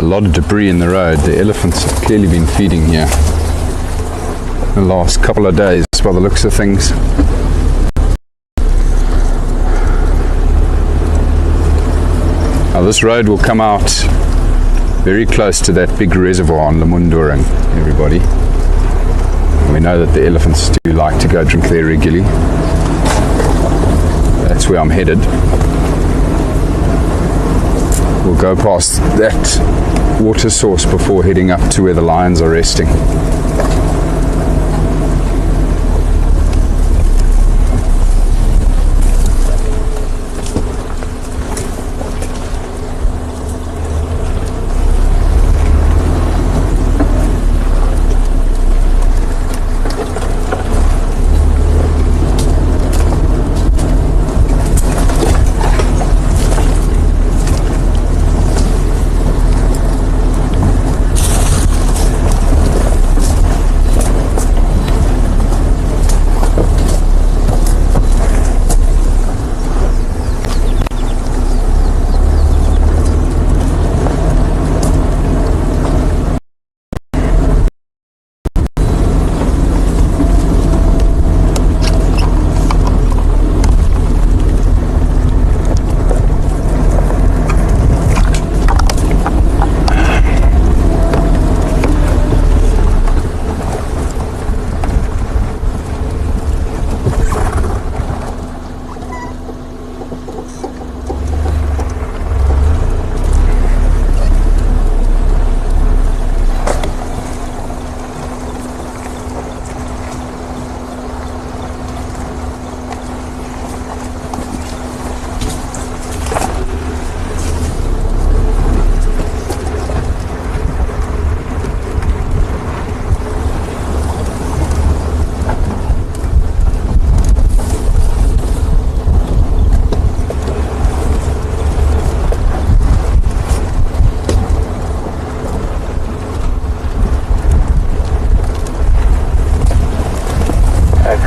a lot of debris in the road. The elephants have clearly been feeding here the last couple of days by the looks of things. Now this road will come out very close to that big reservoir on Lemundurang, everybody. We know that the elephants do like to go drink there regularly. That's where I'm headed. We'll go past that water source before heading up to where the lions are resting.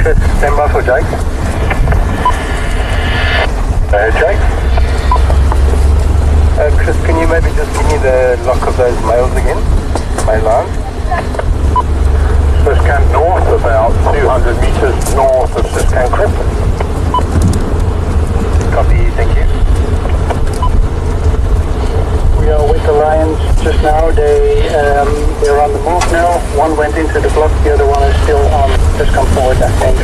Chris, stand by for Jake. Jake? Chris, can you maybe just give me the lock of those males again? Male lions? Siscan north, about 200 meters north of Siscan Crip. Copy, thank you. We are with the lions just now. They're on the move now. One went into the block, the other one is still on. Just come forward, I think.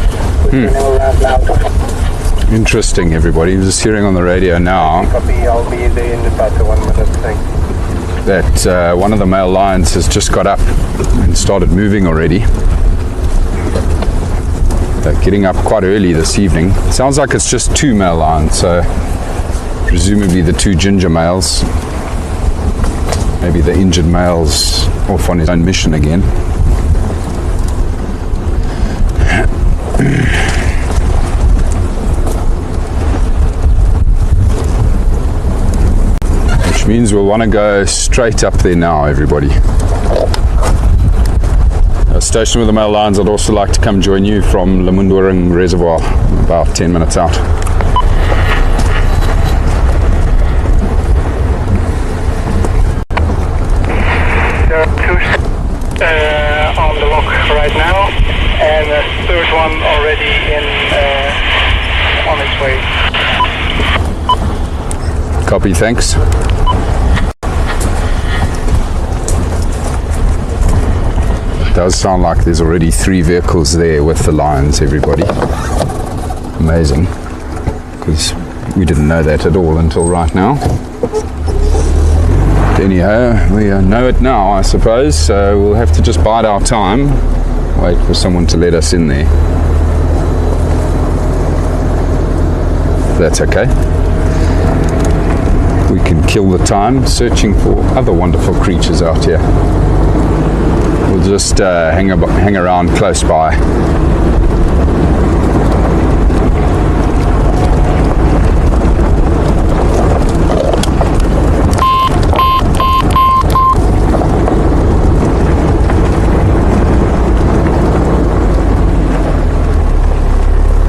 We're turning around now. Interesting, everybody. I'm just hearing on the radio now Copy, I'll be there in about 1 minute, thanks. that one of the male lions has just got up and started moving already. They're getting up quite early this evening. Sounds like it's just 2 male lions, so presumably the 2 ginger males. Maybe the injured male's off on his own mission again. Which means we'll want to go straight up there now, everybody. A station with the male lions. I'd also like to come join you from Lemundurang Reservoir, about 10 minutes out. There are 2 on the lock right now, and a third one already on its way. Copy, thanks. It does sound like there's already 3 vehicles there with the lions, everybody. Amazing, because we didn't know that at all until right now. Anyhow, we know it now, I suppose, so we'll have to just bide our time, wait for someone to let us in there. If that's okay. We can kill the time searching for other wonderful creatures out here. We'll just hang around close by.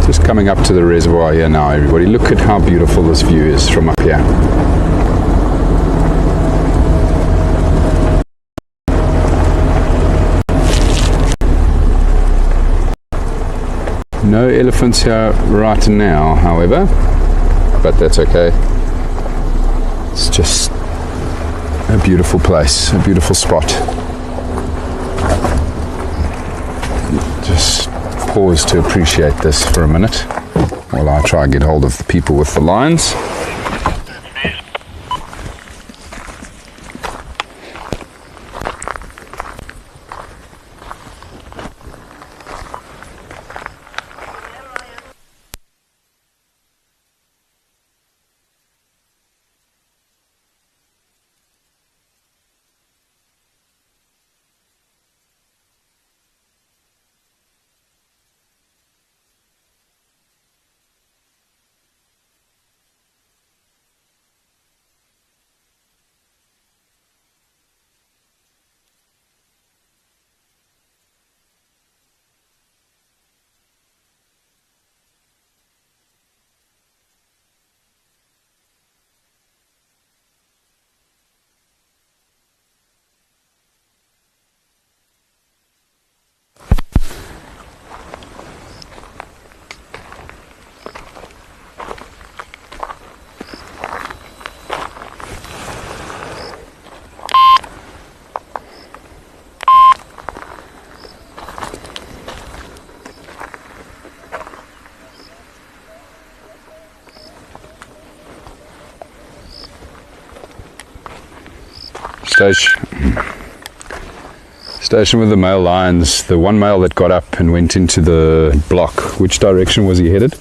Just coming up to the reservoir here now, everybody. Look at how beautiful this view is from up here. No elephants here right now, however, but that's okay. It's just a beautiful place, a beautiful spot. Just pause to appreciate this for a minute while I try and get hold of the people with the lines. Station with the male lions. The one male that got up and went into the block. Which direction was he headed?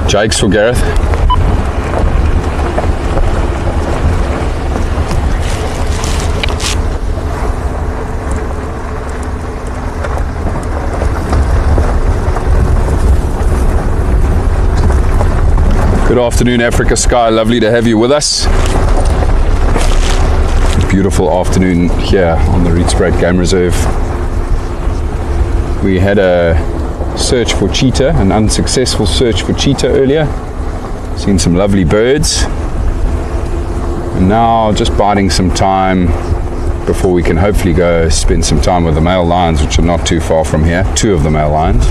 Jakes for Gareth. Good afternoon, Africa Sky. Lovely to have you with us. Beautiful afternoon here on the Rietspraat Game Reserve. We had a search for cheetah, an unsuccessful search for cheetah earlier. Seen some lovely birds, and now just biding some time before we can hopefully go spend some time with the male lions, which are not too far from here, 2 of the male lions.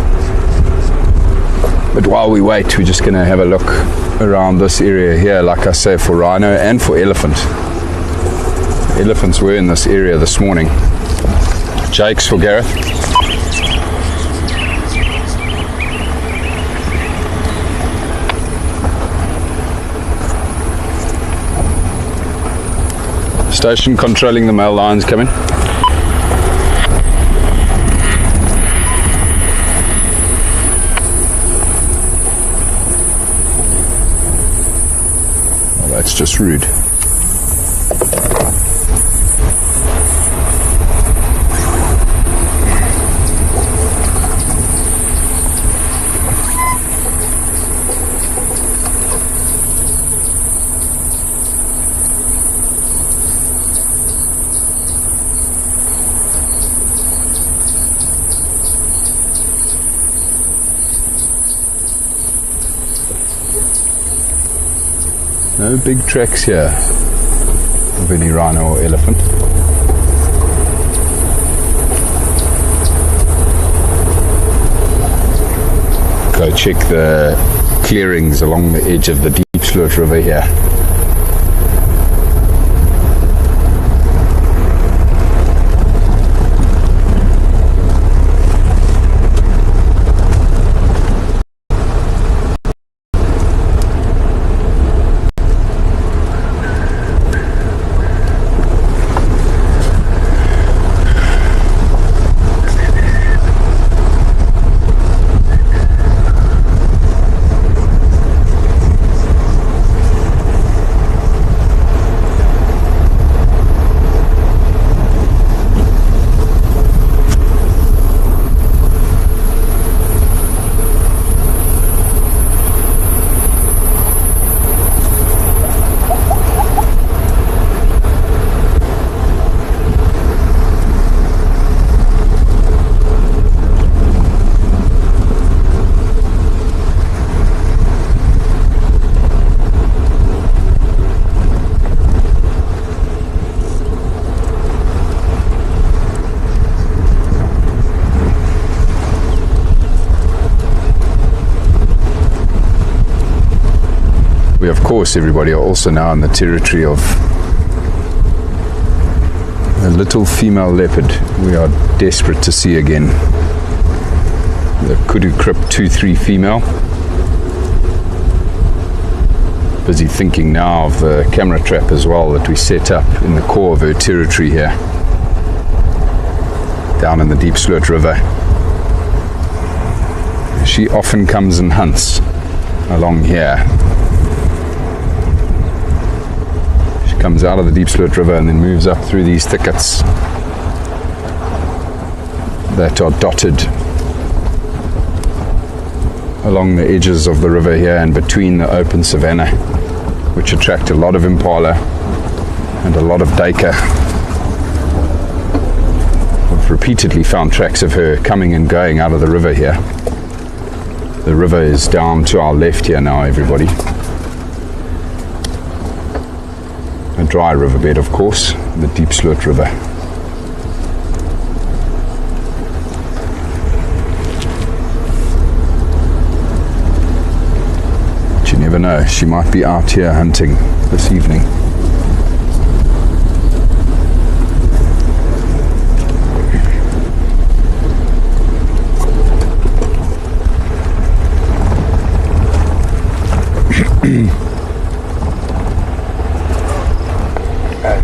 But while we wait, we're just going to have a look around this area here, like I say, for rhino and for elephant. Elephants were in this area this morning. Jakes for Gareth. Station controlling the male lions coming. Well, that's just rude. No big tracks here of any rhino or elephant. Go check the clearings along the edge of the Diepsloot River here. of course, everybody, are also now in the territory of a little female leopard we are desperate to see again. The Kudu Krip 2-3 female. Busy thinking now of the camera trap as well that we set up in the core of her territory here, down in the Deep Sloot River. She often comes and hunts along here. She comes out of the Deep Sloot River and then moves up through these thickets that are dotted along the edges of the river here and between the open savanna, which attract a lot of impala and a lot of duiker. I've repeatedly found tracks of her coming and going out of the river here. The river is down to our left here now, everybody. A dry riverbed, of course, the Deep Sloot River. But you never know, she might be out here hunting this evening.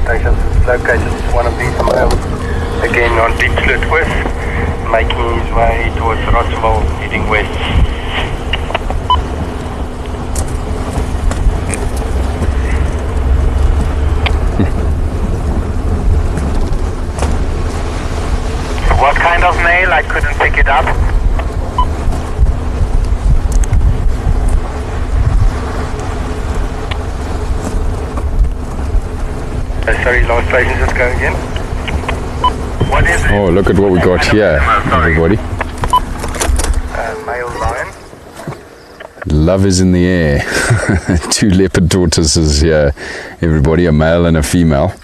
Station located one of these males again on Deep Sloot West, making his way towards Rossville, heading west. What kind of male? I couldn't pick it up. Sorry, last station, just go again. What is it? Oh, look at what we got here, everybody. Male lion. Love is in the air. 2 leopard tortoises here, everybody, a male and a female.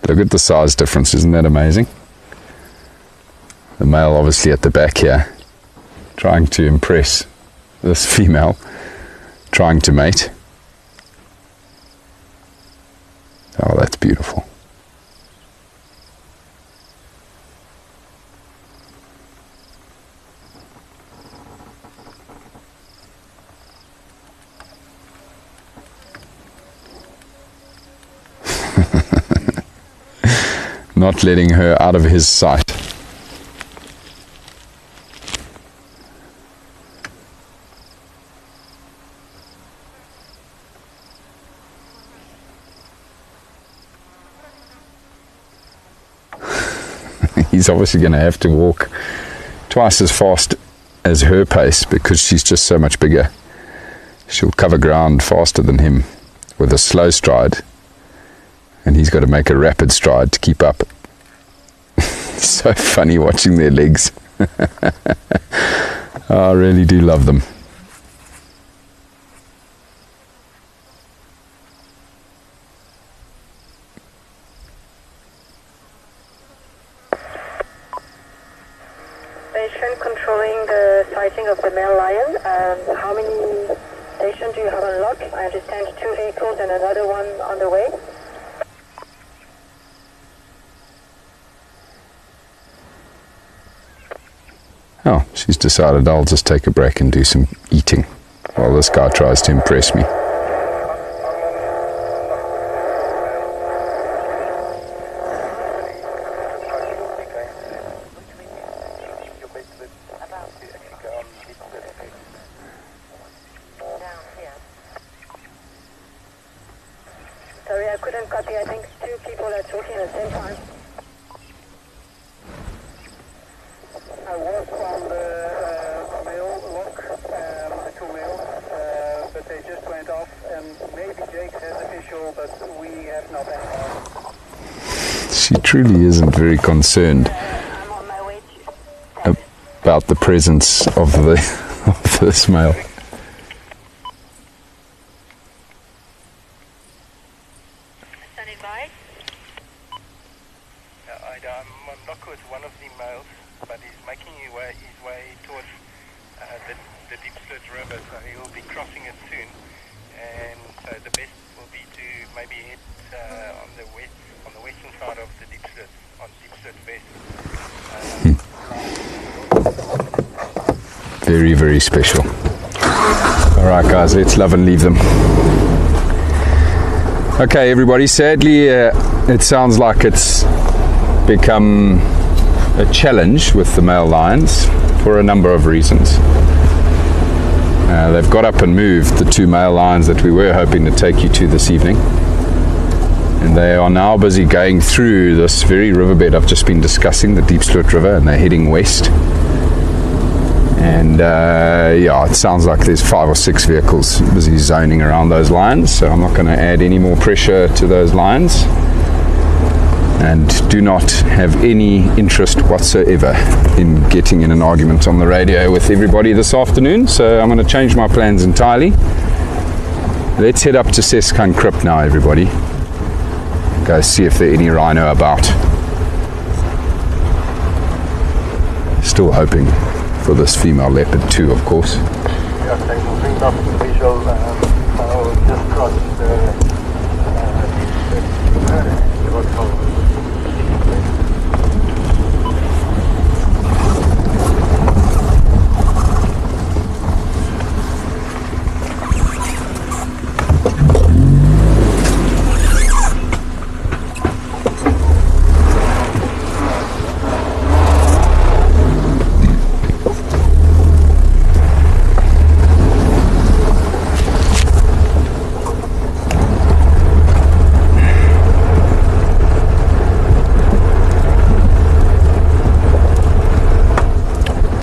Look at the size difference, isn't that amazing? The male obviously at the back here, trying to impress this female, trying to mate. Oh, that's beautiful. Not letting her out of his sight. He's obviously going to have to walk twice as fast as her pace because she's just so much bigger. She'll cover ground faster than him with a slow stride, and he's got to make a rapid stride to keep up. So funny watching their legs. I really do love them. Station controlling the sighting of the male lion. How many stations do you have unlocked? I understand 2 vehicles and another one on the way. Oh, she's decided I'll just take a break and do some eating while this guy tries to impress me. Sorry, I couldn't copy. I think 2 people are talking at the same time. I was on the male lock, the 2 males, but they just went off, and maybe Jake has a visual, but we have not any. She truly isn't very concerned I'm on my way to... about the presence of this male. Standing by. I'm not with one of the males, but he's making his way towards the Deep Sloot River, so he'll be crossing it soon. And So the best will be to maybe head on the western side of the deep slit, on deep slit west. Very, very special. Alright guys, let's love and leave them. Okay everybody, sadly it sounds like it's become a challenge with the male lions for a number of reasons. They've got up and moved the 2 male lions that we were hoping to take you to this evening, and they are now busy going through this very riverbed I've just been discussing, the Deep Slit River, and they're heading west. And yeah, it sounds like there's 5 or 6 vehicles busy zoning around those lions, so I'm not going to add any more pressure to those lions, and do not have any interest whatsoever in getting in an argument on the radio with everybody this afternoon, so I'm going to change my plans entirely. Let's head up to Seskan Krip now everybody, go see if there are any rhino about. Still hoping for this female leopard too, of course. Yeah, they will bring up the visual just cross the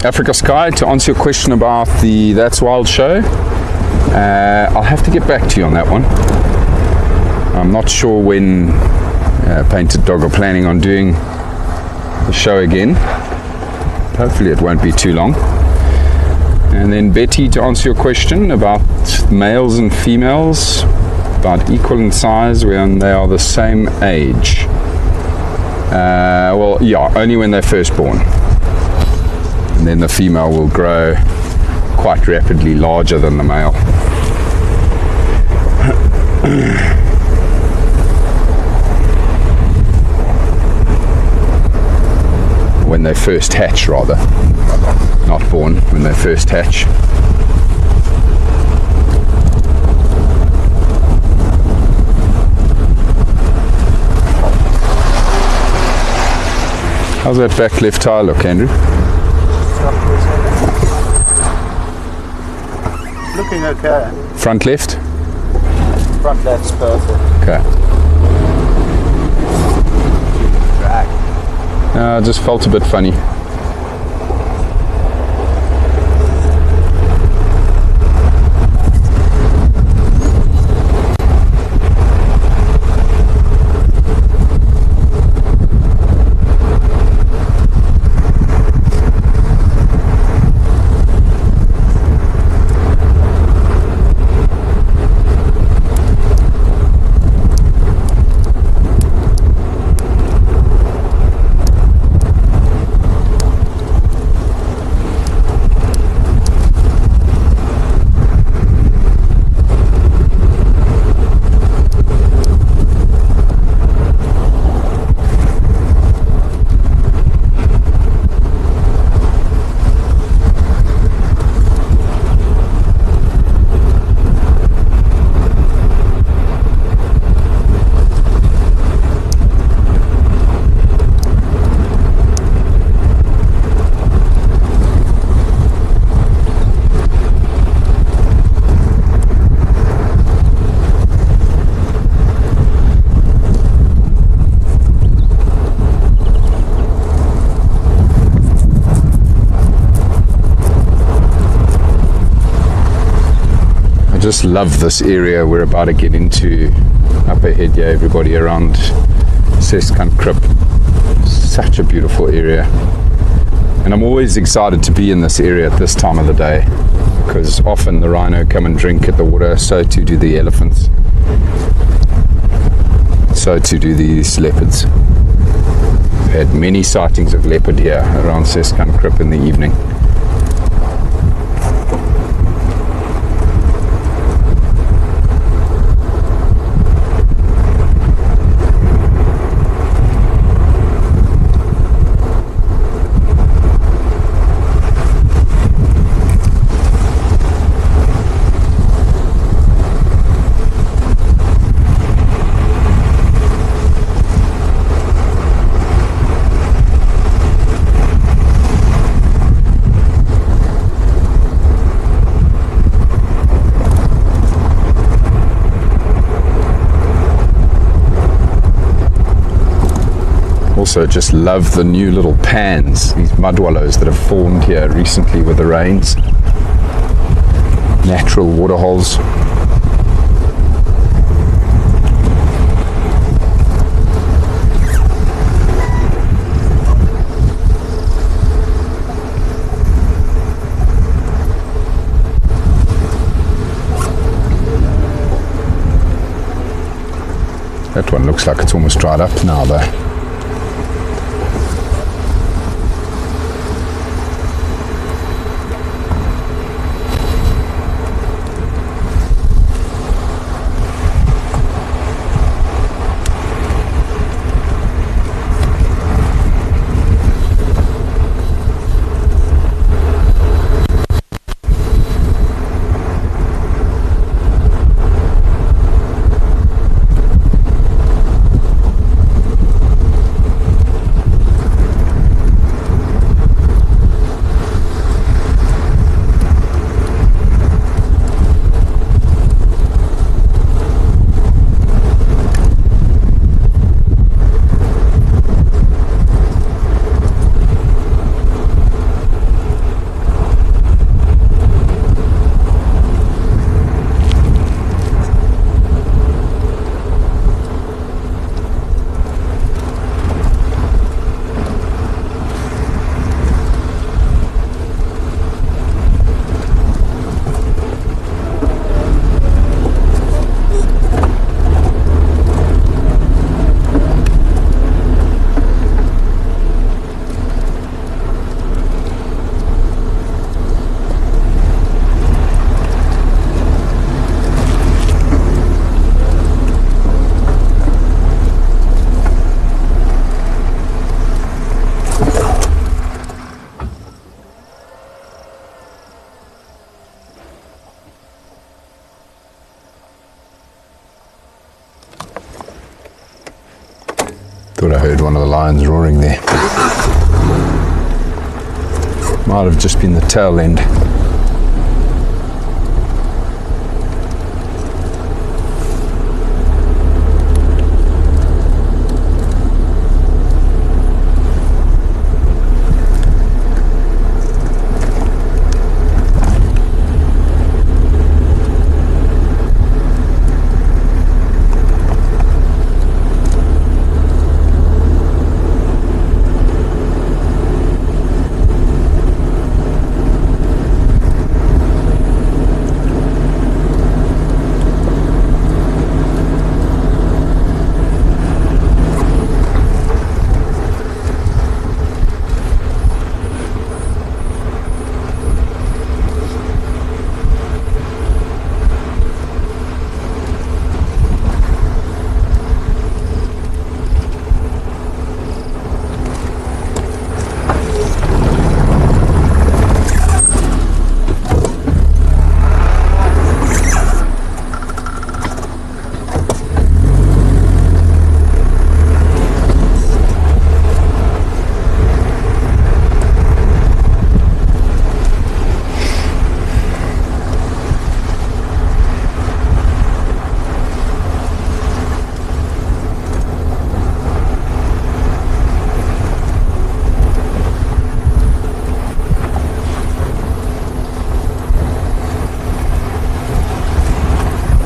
Africa Sky, to answer your question about the That's Wild show, I'll have to get back to you on that one. I'm not sure when Painted Dog are planning on doing the show again. Hopefully it won't be too long. And then Betty, to answer your question about males and females, about equal in size when they are the same age. Well, yeah, only when they're first born. And then the female will grow quite rapidly larger than the male. When they first hatch, rather. Not born, when they first hatch. How's that back left tire look, Andrew? Looking okay. Front left? Front left's perfect. Okay. Drag. Just felt a bit funny. Just love this area we're about to get into up ahead here, everybody, around Seskan Krip. Such a beautiful area, and I'm always excited to be in this area at this time of the day, because often the rhino come and drink at the water, so too do the elephants, so too do these leopards. We've had many sightings of leopard here around Seskan Krip in the evening. also just love the new little pans, these mud wallows that have formed here recently with the rains. Natural water holes. That one looks like it's almost dried up now though. Thought I heard one of the lions roaring there. Might have just been the tail end.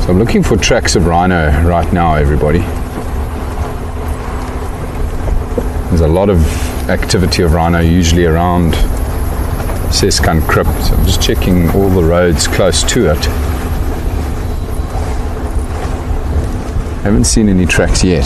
I'm looking for tracks of rhino right now, everybody. There's a lot of activity of rhino usually around Seskan Crypt. So I'm just checking all the roads close to it. Haven't seen any tracks yet.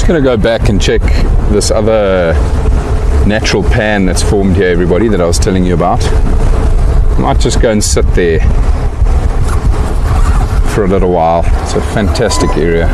going to go back and check this other natural pan that's formed here, everybody, that I was telling you about. Might just go and sit there for a little while. It's a fantastic area.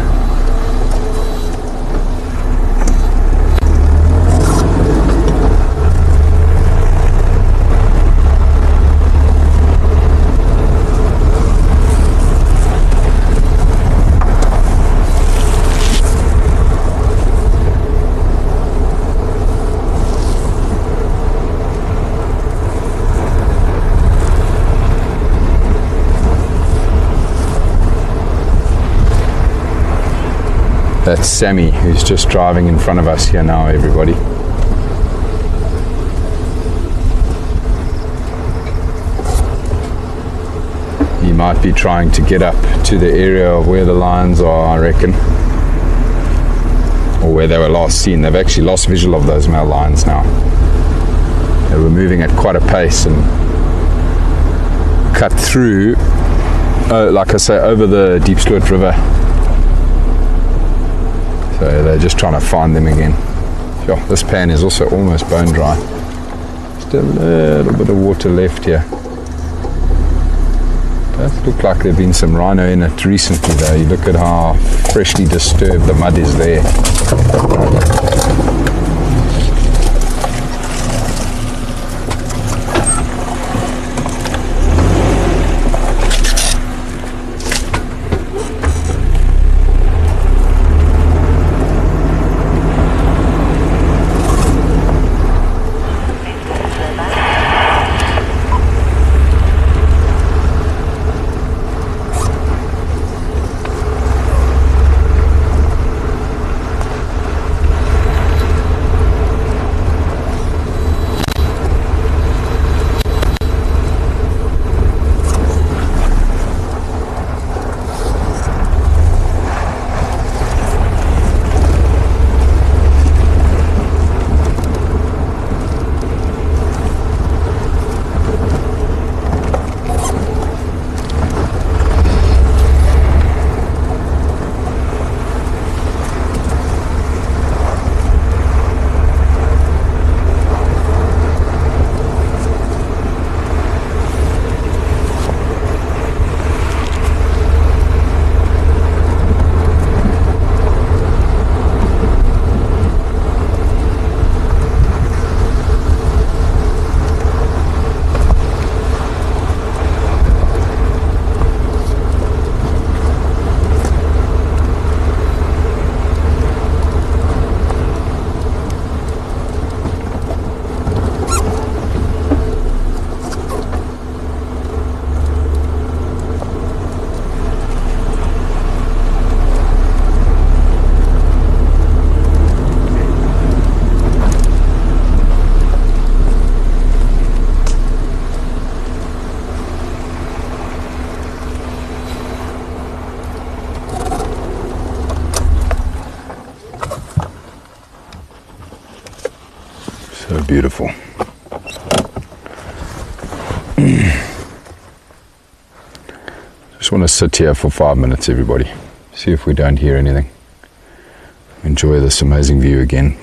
That's Sammy, who's just driving in front of us here now, everybody. He might be trying to get up to the area of where the lions are, I reckon. Or where they were last seen. They've actually lost visual of those male lions now. They were moving at quite a pace and cut through, like I say, over the Deep Sloot River. So they're just trying to find them again. Sure, this pan is also almost bone dry. Just a little bit of water left here. Does look like there've been some rhino in it recently though. You look at how freshly disturbed the mud is there. So beautiful. Just want to sit here for 5 minutes, everybody. See if we don't hear anything. Enjoy this amazing view again.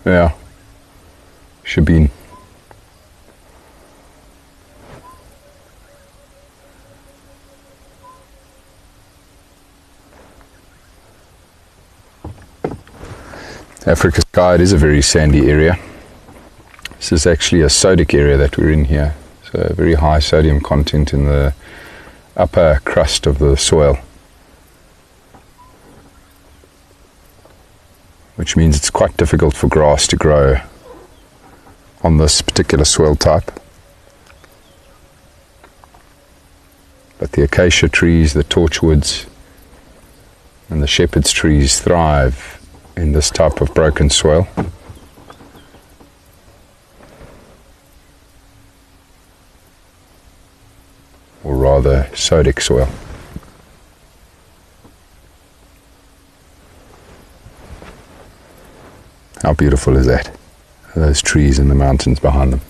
Yeah, should be Africa Sky, it is a very sandy area. This is actually a sodic area that we're in here. So a very high sodium content in the upper crust of the soil, which means it's quite difficult for grass to grow on this particular soil type. But the acacia trees, the torchwoods, and the shepherd's trees thrive in this type of broken soil. Or rather, sodic soil. How beautiful is that? Those trees and the mountains behind them.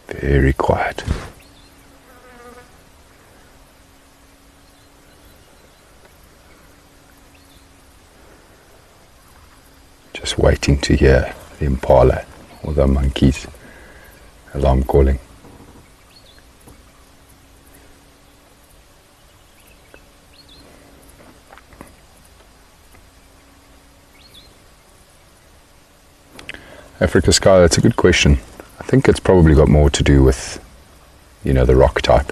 Very quiet. Just waiting to hear the impala or the monkeys alarm calling. Africa Sky, that's a good question. I think it's probably got more to do with, the rock type.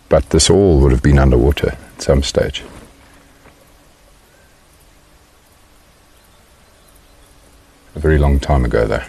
But this all would have been underwater at some stage. A very long time ago, though.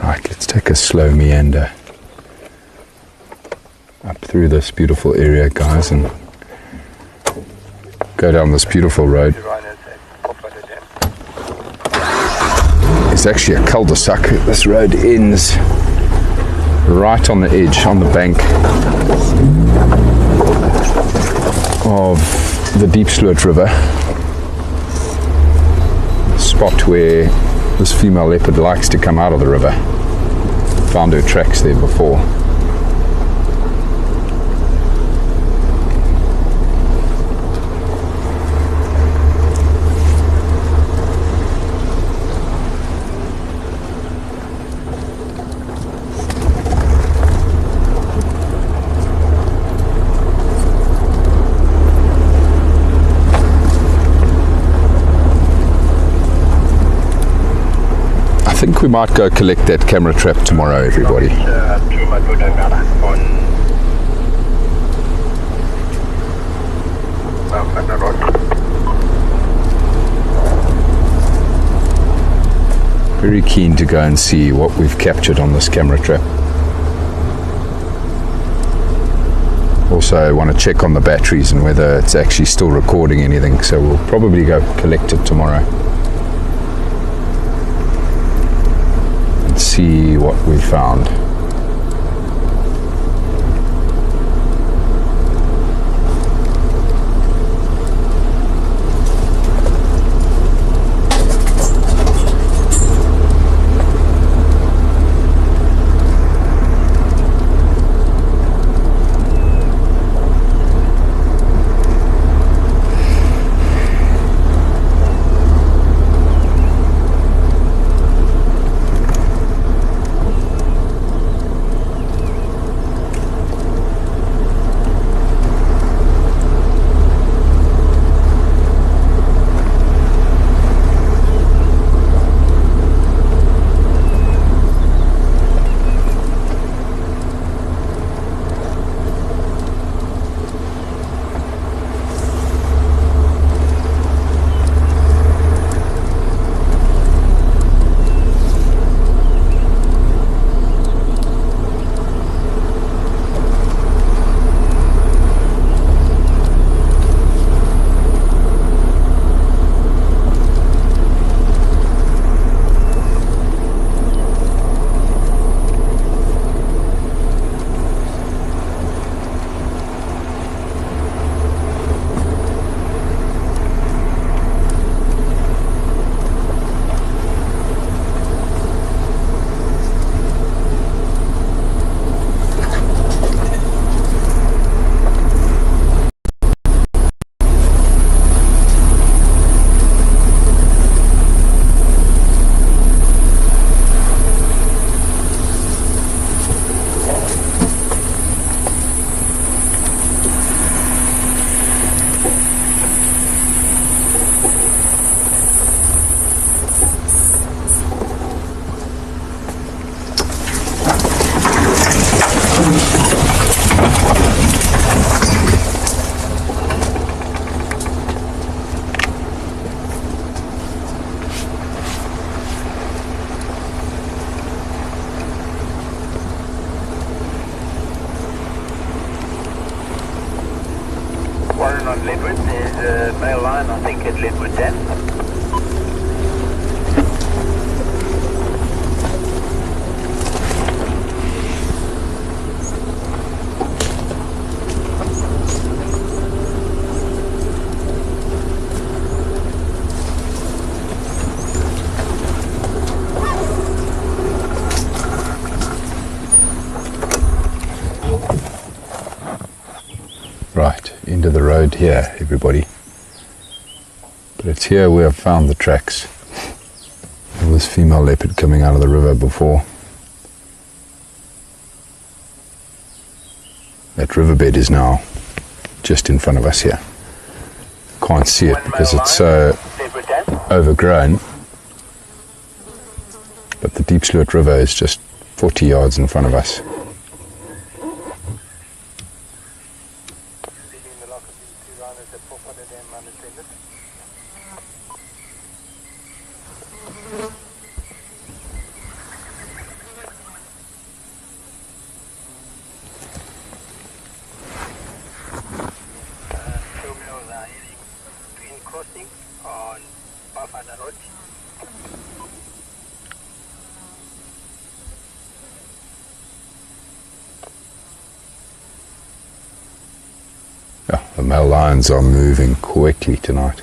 Right, let's take a slow meander up through this beautiful area, guys, and go down this beautiful road. It's actually a cul-de-sac. This road ends right on the edge, on the bank of the Deep Sloot River, the spot where this female leopard likes to come out of the river. Found her tracks there before. I think we might go collect that camera trap tomorrow, everybody. Very keen to go and see what we've captured on this camera trap. Also, I want to check on the batteries and whether it's actually still recording anything, so we'll probably go collect it tomorrow. See what we found. male lion, I think, at Leadwood Dam. Right, into the road here, everybody. But it's here we have found the tracks of this female leopard coming out of the river before. That riverbed is now just in front of us here. Can't see it because it's so overgrown. But the Deep Sloot River is just 40 yards in front of us. Yeah, the male lions are moving quickly tonight.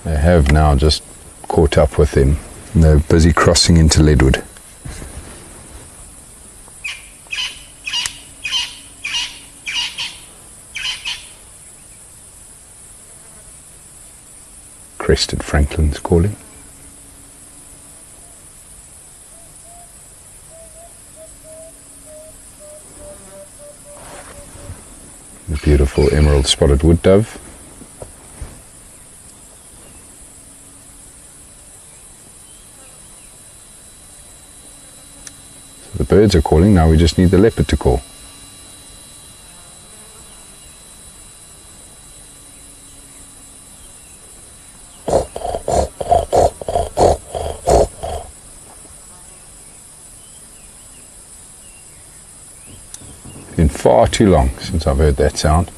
They have now just caught up with them and they're busy crossing into Leadwood. Crested Franklin's calling. The beautiful emerald spotted wood dove. So the birds are calling, now we just need the leopard to call. Been far too long since I've heard that sound.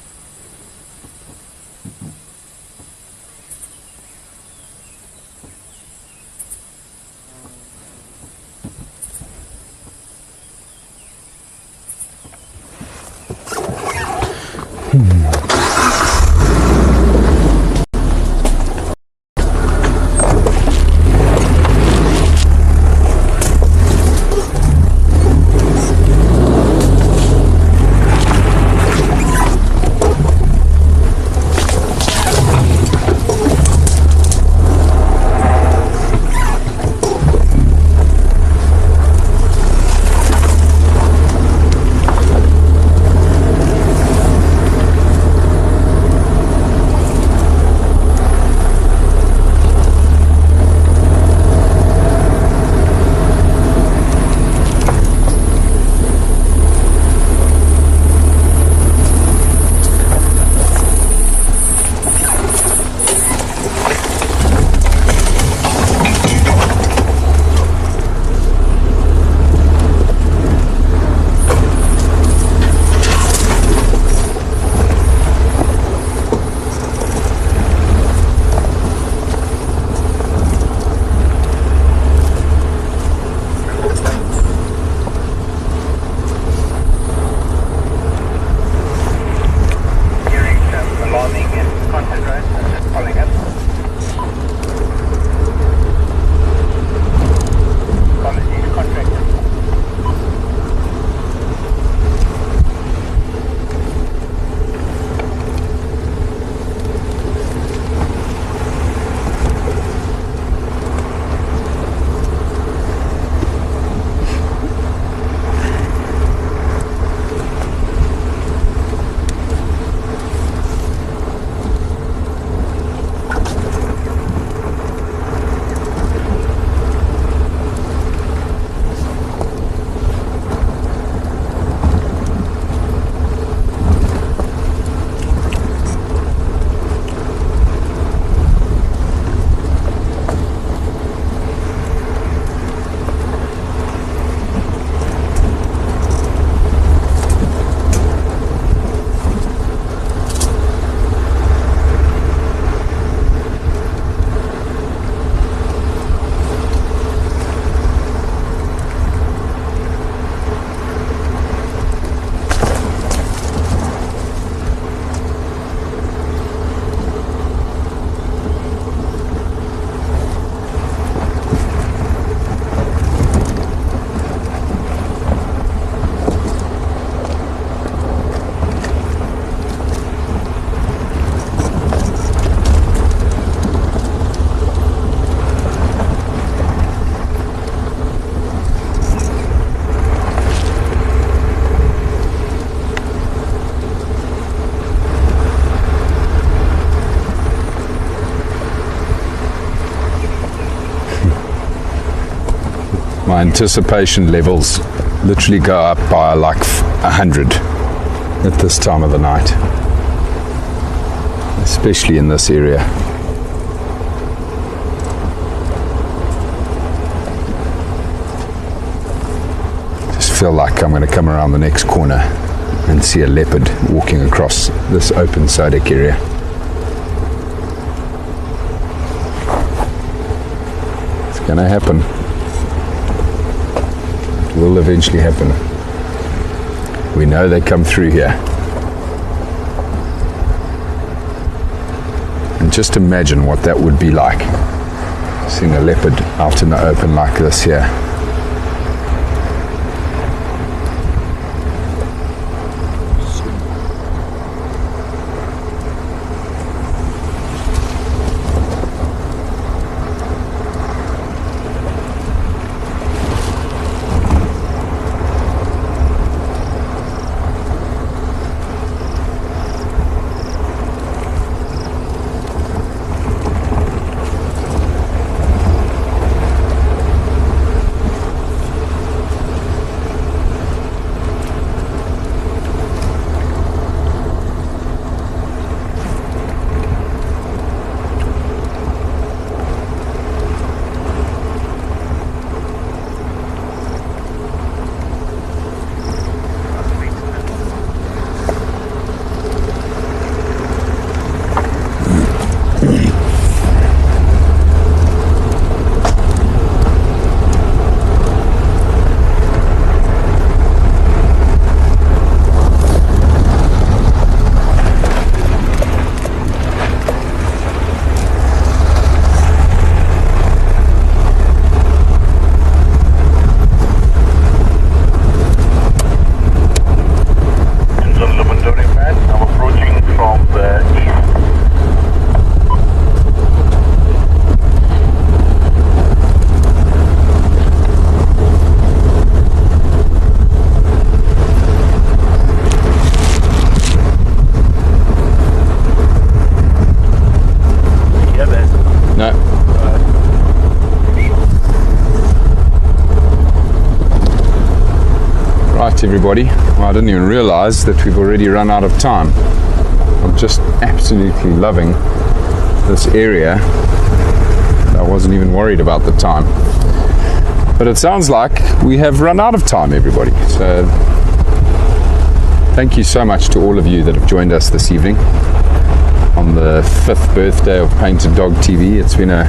my anticipation levels literally go up by like 100 at this time of the night, especially in this area. Just feel like I'm going to come around the next corner and see a leopard walking across this open Sodek area. It's going to happen. It will eventually happen. We know they come through here. And just imagine what that would be like, seeing a leopard out in the open like this here. Everybody, well, I didn't even realize that we've already run out of time. I'm just absolutely loving this area. I wasn't even worried about the time, but it sounds like we have run out of time, everybody. So thank you so much to all of you that have joined us this evening on the 5th birthday of Painted Dog TV. It's been a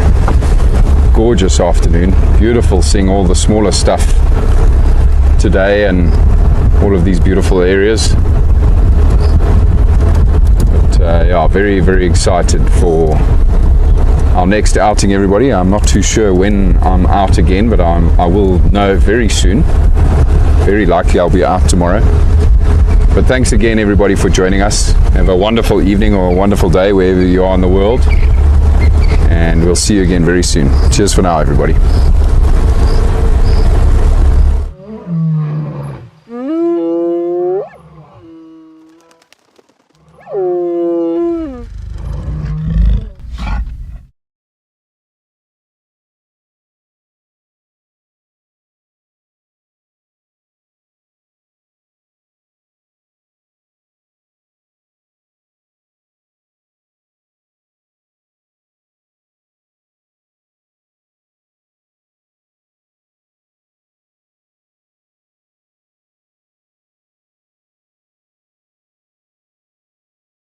gorgeous afternoon, beautiful seeing all the smaller stuff today and all of these beautiful areas. But yeah, very, very excited for our next outing, everybody. I'm not too sure when I'm out again, but I will know very soon. Very likely I'll be out tomorrow. But thanks again, everybody, for joining us. Have a wonderful evening or a wonderful day wherever you are in the world, and we'll see you again very soon. Cheers for now, everybody.